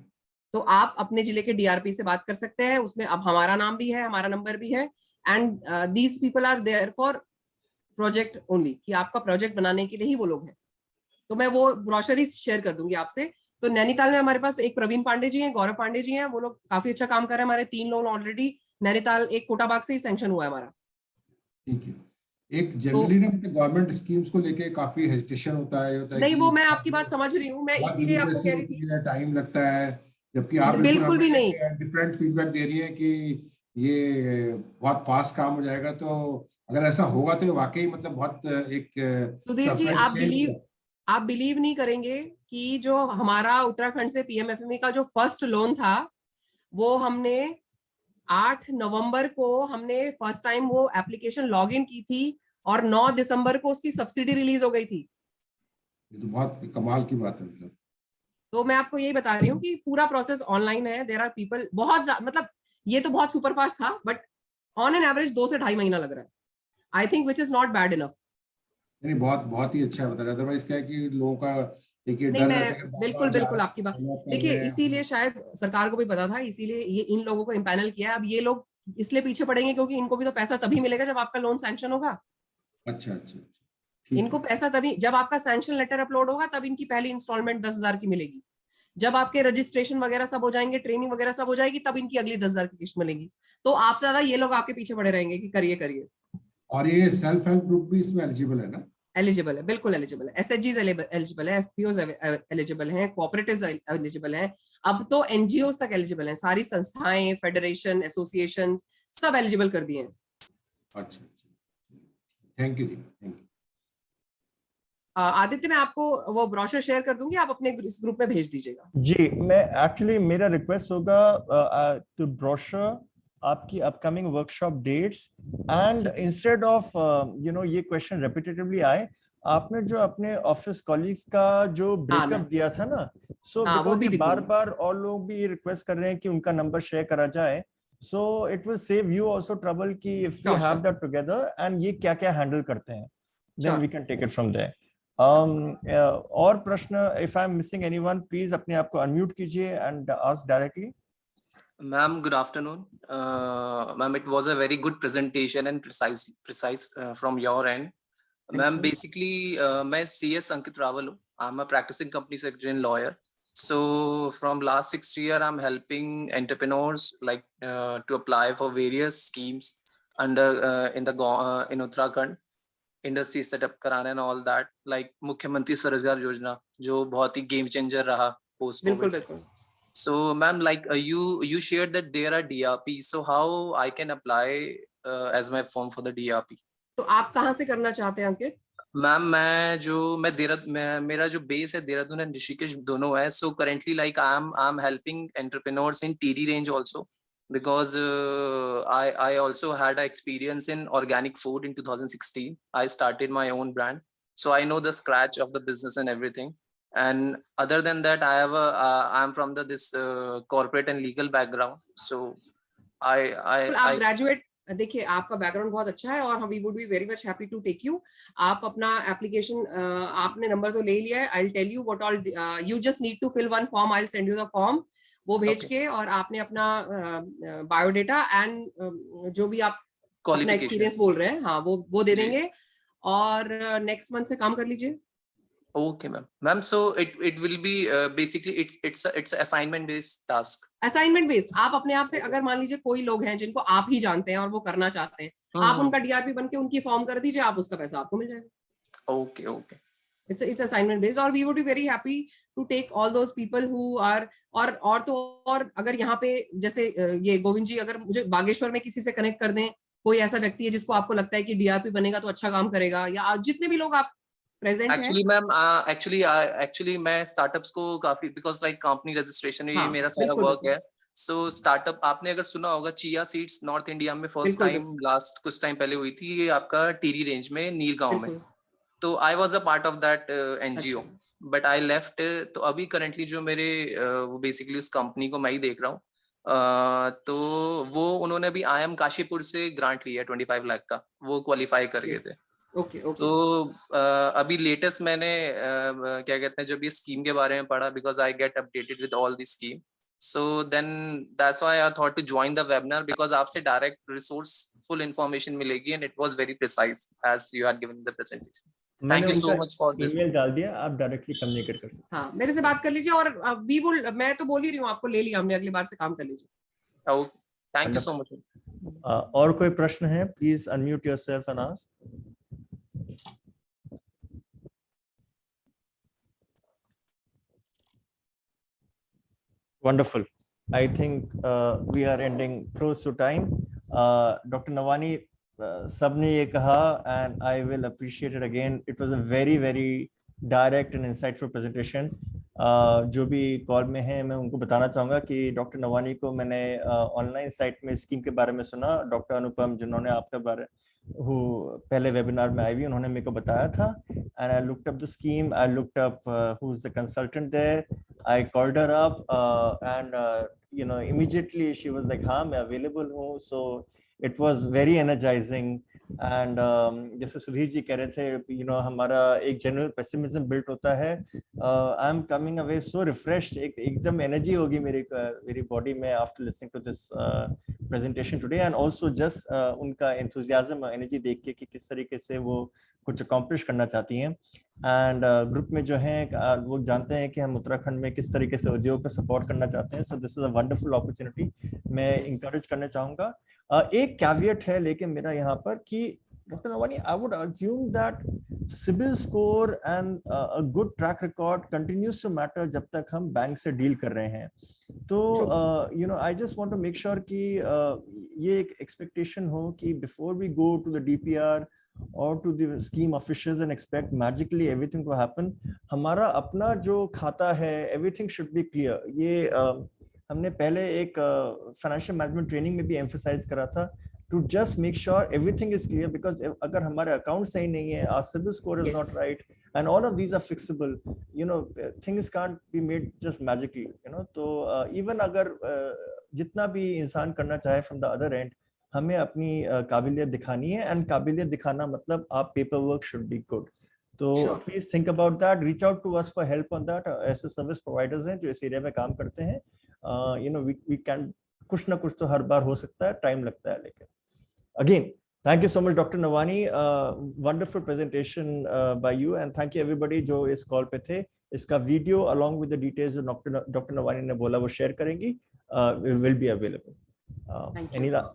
तो आप अपने जिले के डीआरपी से बात कर सकते हैं, उसमें अब हमारा नाम भी है, हमारा नंबर भी है, and these people are there for project only, कि आपका प्रोजेक्ट बनाने के लिए ही वो लोग हैं। तो मैं वो ब्रोशर ही शेयर कर दूंगी आपसे। तो नैनीताल में हमारे पास एक प्रवीण पांडे जी हैं, गौरव पांडे जी हैं, वो लोग काफी अच्छा काम कर रहे हैं। हमारे 3 लोन ऑलरेडी नैनीताल, एक कोटा बाग से ही सैंक्शन हुआ है हमारा। ठीक है। एक जनरली ना गवर्नमेंट स्कीम्स को लेके काफी हेजिटेशन होता है नहीं, वो मैं आपकी बात समझ रही हूँ, मैं इसीलिए आपको कह रही थी, टाइम लगता है, जबकि आप बिल्कुल भी नहीं डिफरेंट फीडबैक दे रही है कि ये बहुत फास्ट काम हो जाएगा। तो अगर ऐसा होगा तो वाकई मतलब बहुत एक सुधीर जी, आप बिलीव नहीं करेंगे कि जो हमारा उत्तराखंड से पीएमएफएमई का जो फर्स्ट लोन था, वो हमने 8 नवंबर को हमने फर्स्ट टाइम वो एप्लीकेशन लॉग इन की थी और 9 दिसंबर को उसकी सब्सिडी रिलीज हो गई थी। ये तो बहुत कमाल की बात है। मतलब तो मैं आपको यही बता रही हूँ कि पूरा प्रोसेस ऑनलाइन है। देयर आर पीपल, बहुत मतलब ये तो बहुत सुपर फास्ट था, बट ऑन एन एवरेज 2 से 2.5 महीना लग रहा है, I think, which is not bad enough. नहीं, बहुत ही अच्छा बता रहा है। अदरवाइज क्या है कि लोगों का देखिए नहीं, मैं बिल्कुल आपकी बात, देखिए इसीलिए शायद सरकार को भी पता था, इसीलिए ये इन लोगों को इम्पैनल किया। अब ये लोग इसलिए पीछे पड़ेंगे क्योंकि इनको भी तो पैसा तभी मिलेगा जब आपका लोन सैंक्शन होगा। अच्छा। इनको पैसा तभी, जब आपका सैंक्शन लेटर अपलोड होगा तब इनकी पहली इंस्टॉलमेंट 10,000 की मिलेगी। जब आपके रजिस्ट्रेशन वगैरह सब हो जाएंगे, ट्रेनिंग वगैरह सब हो जाएगी, तब इनकी अगली 10,000 की किस्त मिलेगी। तो आपसे ज्यादा ये लोग आपके पीछे पड़े रहेंगे कि करिए। और ये सेल्फ हेल्प ग्रुप भी इसमें एलिजिबल है ना? एलिजिबल है, बिल्कुल एलिजिबल है। एसएचजीज एलिजिबल है, एफपीओज एलिजिबल हैं, कोऑपरेटिव्स एलिजिबल हैं, अब तो एनजीओज तक एलिजिबल हैं। सारी संस्थाएं, फेडरेशन, एसोसिएशन सब एलिजिबल कर दिए हैं। अच्छा, थैंक यू। आदित्य, मैं आपको वो ब्रोशर शेयर कर दूंगी, आप अपने इस ग्रुप में भेज दीजिएगा। जी, मैं एक्चुअली मेरा रिक्वेस्ट होगा टू ब्रोशर आपकी upcoming workshop dates, and instead of ये क्वेश्चन रिपीटेटिवली आए, आपने जो अपने ऑफिस कॉलीग्स का जो ब्रेकअप दिया था ना, सो बिकॉज़ बार और लोग भी रिक्वेस्ट कर रहे हैं कि उनका नंबर शेयर करा जाए, so it will save you also trouble कि if we have that together and ये क्या हैंडल करते हैं, then we can take it from there. और प्रश्न, if I am missing anyone, please अपने आप को अनम्यूट कीजिए and ask directly. Ma'am, good afternoon. Ma'am, it was a very good presentation and precise from your end. Ma'am, basically, मैं CS Ankit Rawal. I'm a practicing company secretary and lawyer. So from last 6 years, I'm helping entrepreneurs like to apply for various schemes under in Uttarakhand, industry setup कराने and all that, like मुख्यमंत्री स्वरोजगार योजना जो बहुत ही game changer रहा post COVID. बिल्कुल। So ma'am, like you shared that there are DRP, so how I can apply as my form for the DRP? तो आप कहाँ से करना चाहते हैं अंकित? मैम, मेरा जो बेस है देहरादून एंड ऋषिकेश दोनों है. So currently like I'm helping entrepreneurs in TD range also, because I also had an experience in organic food in 2016. I started my own brand, so I know the scratch of the business and everything. And other than that, I'm from this corporate and legal background, so I देखिए आपका background बहुत अच्छा है और we would be very much happy to take you. आप अपना application, आपने number तो ले लिया है, I will tell you what all you just need to fill one form, I will send you the form, वो भेज के और आपने अपना बायोडेटा एंड जो भी आप अपना एक्सपीरियंस बोल रहे हैं, हाँ वो दे देंगे और नेक्स्ट मंथ से काम कर लीजिए। Okay, ma'am. So it will be basically it's assignment based task. Assignment based. आप अपने आप से, अगर मान लीजिए कोई लोग हैं जिनको आप ही जानते हैं और वो करना चाहते हैं, आप उनका डीआरपी बन के उनकी फॉर्म कर दीजिए, आप उसका पैसा आपको मिल जाएगा। Okay. It's assignment based और we would be very happy to take all those people who are और अगर यहाँ पे जैसे ये गोविंद जी, अगर मुझे बागेश्वर में किसी से कनेक्ट कर दें, कोई ऐसा व्यक्ति है जिसको आपको लगता है कि डीआरपी बनेगा तो अच्छा काम करेगा, या जितने भी लोग आप प्रेजेंट हैं। Actually मैम, actually मैं स्टार्टअप्स को काफी, बिकॉज लाइक कंपनी रजिस्ट्रेशन ये मेरा सारा वर्क है। सो स्टार्टअप आपने अगर सुना होगा, चिया सीड्स नॉर्थ इंडिया में फर्स्ट टाइम लास्ट कुछ टाइम पहले हुई थी, ये आपका टीरी रेंज में नीर गांव में। तो I was a part of that NGO, but I left. तो अभी करंटली जो मेरे वो बेसिकली उस कंपनी को मैं ही देख रहा हूँ। तो वो उन्होंने अभी IIM काशीपुर से ग्रांट लिया 25 लाख का, वो क्वालिफाई कर गए थे। तो अभी लेटेस्ट मैंने क्या कहते हैं, जब ये स्कीम के बारे में पढ़ा, because I get updated with all the scheme, so then that's why I thought to join the webinar, because आपसे direct resourceful information मिलेगी and it was very precise as you had given the presentation. Thank you so much for this. Email डाल दिया, आप directly communicate कर सकते हैं। हाँ, मेरे से बात कर लीजिए और we will, मैं तो बोल ही रही हूँ आपको, ले लिया हमने, अगली बार से काम कर लीजिए। Okay, thank you so much. और कोई प्रश्न है, please unmute yourself and ask. Wonderful. I think we are ending close to time. Dr. Navani, सबने ये कहा and I will appreciate it again. It was a very, very direct and insightful presentation. जो भी call में हैं, मैं उनको बताना चाहूँगा कि डॉक्टर नवानी को मैंने ऑनलाइन साइट में स्कीम के बारे में सुना। डॉक्टर अनुपम, जिन्होंने आपके बारे पहले वेबिनार में आई हुई, उन्होंने मेरे को बताया था। and I looked up the scheme, I looked up who's the consultant there, I called her up and you know, immediately she was like, हाँ मैं available हूँ। So it was very energizing and जैसे सुधीर जी कह रहे थे, you know, हमारा एक general pessimism built होता है। I'm coming away so refreshed, एकदम energy होगी मेरी body में after listening to this presentation today, and also just उनका enthusiasm और energy देख के कि किस तरीके से वो कुछ accomplish करना चाहती हैं। and group में जो हैं वो जानते हैं कि हम उत्तराखंड में किस तरीके से उद्योग को support करना चाहते हैं। So this is a wonderful opportunity, मैं encourage करना चाहूँगा। एक कैविएट है लेकिन मेरा यहाँ पर कि doctor Nawani, I would assume that CIBIL score and a good track record continues to matter जब तक हम बैंक से डील कर रहे हैं। तो you know, I just want to make sure कि ये एक expectation हो कि before we go to the DPR or to the scheme officials and expect magically everything to happen, हमारा अपना जो खाता है, everything should be clear। ये हमने पहले एक फाइनेंशियल मैनेजमेंट ट्रेनिंग में भी एम्फसाइज करा था, to just make sure everything is clear, because अगर हमारे अकाउंट सही नहीं है, our CIBIL score is not right and all of these are fixable, you know, things can't be made just magically, you know. तो even अगर जितना भी इंसान करना चाहे फ्रॉम द अदर एंड, हमें अपनी काबिलियत दिखानी है, एंड काबिलियत दिखाना मतलब आप paper work should be good. तो please think about that, reach out to us for help on that. ऐसे सर्विस प्रोवाइडर्स हैं जो इस एरिया में काम करते हैं। You know, we can, कुछ ना कुछ तो हर बार हो सकता है, टाइम लगता है, लेकिन again thank you so much Dr. Navani, wonderful presentation by you, and thank you everybody जो इस कॉल पे थे। इसका video along with the details जो डॉक्टर नवानी ने बोला वो शेयर करेंगी, will be available।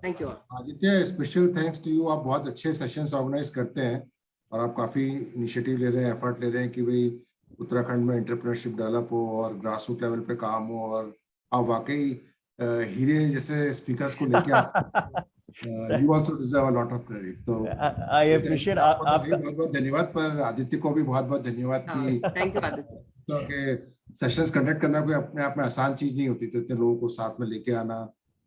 Thank you Aditya, special thanks to you. आप बहुत अच्छे सेशंस ऑर्गेनाइज करते हैं और आप काफी इनिशिएटिव ले रहे हैं, एफर्ट ले रहे हैं कि भाई उत्तराखंड में एंटरप्रेन्योरशिप डेवलप हो और ग्रास रूट लेवल पे काम हो, और आप वाकई हीरे जैसे स्पीकर्स को लेके you also deserve a lot of credit। तो I appreciate आपका बहुत-बहुत धन्यवाद। पर आदित्य को भी बहुत-बहुत धन्यवाद कि थैंक यू आदित्य। तो के सेशंस कंडक्ट करना कोई अपने आप में आसान चीज नहीं होती, तो इतने लोगों को साथ में लेके आना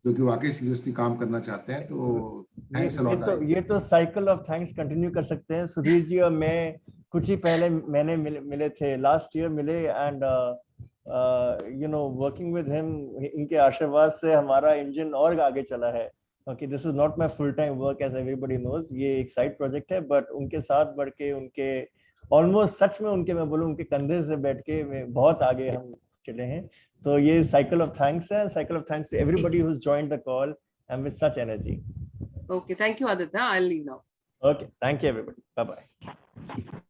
जो कि वाकई सीरियसली काम करना चाहते हैं, तो थैंक्स अ लॉट। ये तो साइकिल ऑफ थैंक्स कंटिन्यू कर सकते हैं। सुधीर जी और मैं कुछ ही पहले मैंने मिले थे, लास्ट ईयर मिले, and you know, working with him, इनके आशीर्वाद से हमारा इंजन और आगे चला है। Okay, this is not my full-time work as everybody knows. ये एक side project है, but उनके साथ बढ़ के उनके almost सच में उनके मैं बोलूँ उनके कंधे से बैठ के मैं बहुत आगे हम चले हैं. तो ये cycle of thanks है. Cycle of thanks to everybody who's joined the call and with such energy. Okay, thank you Aditya. I'll leave now. Okay, thank you everybody. Bye bye.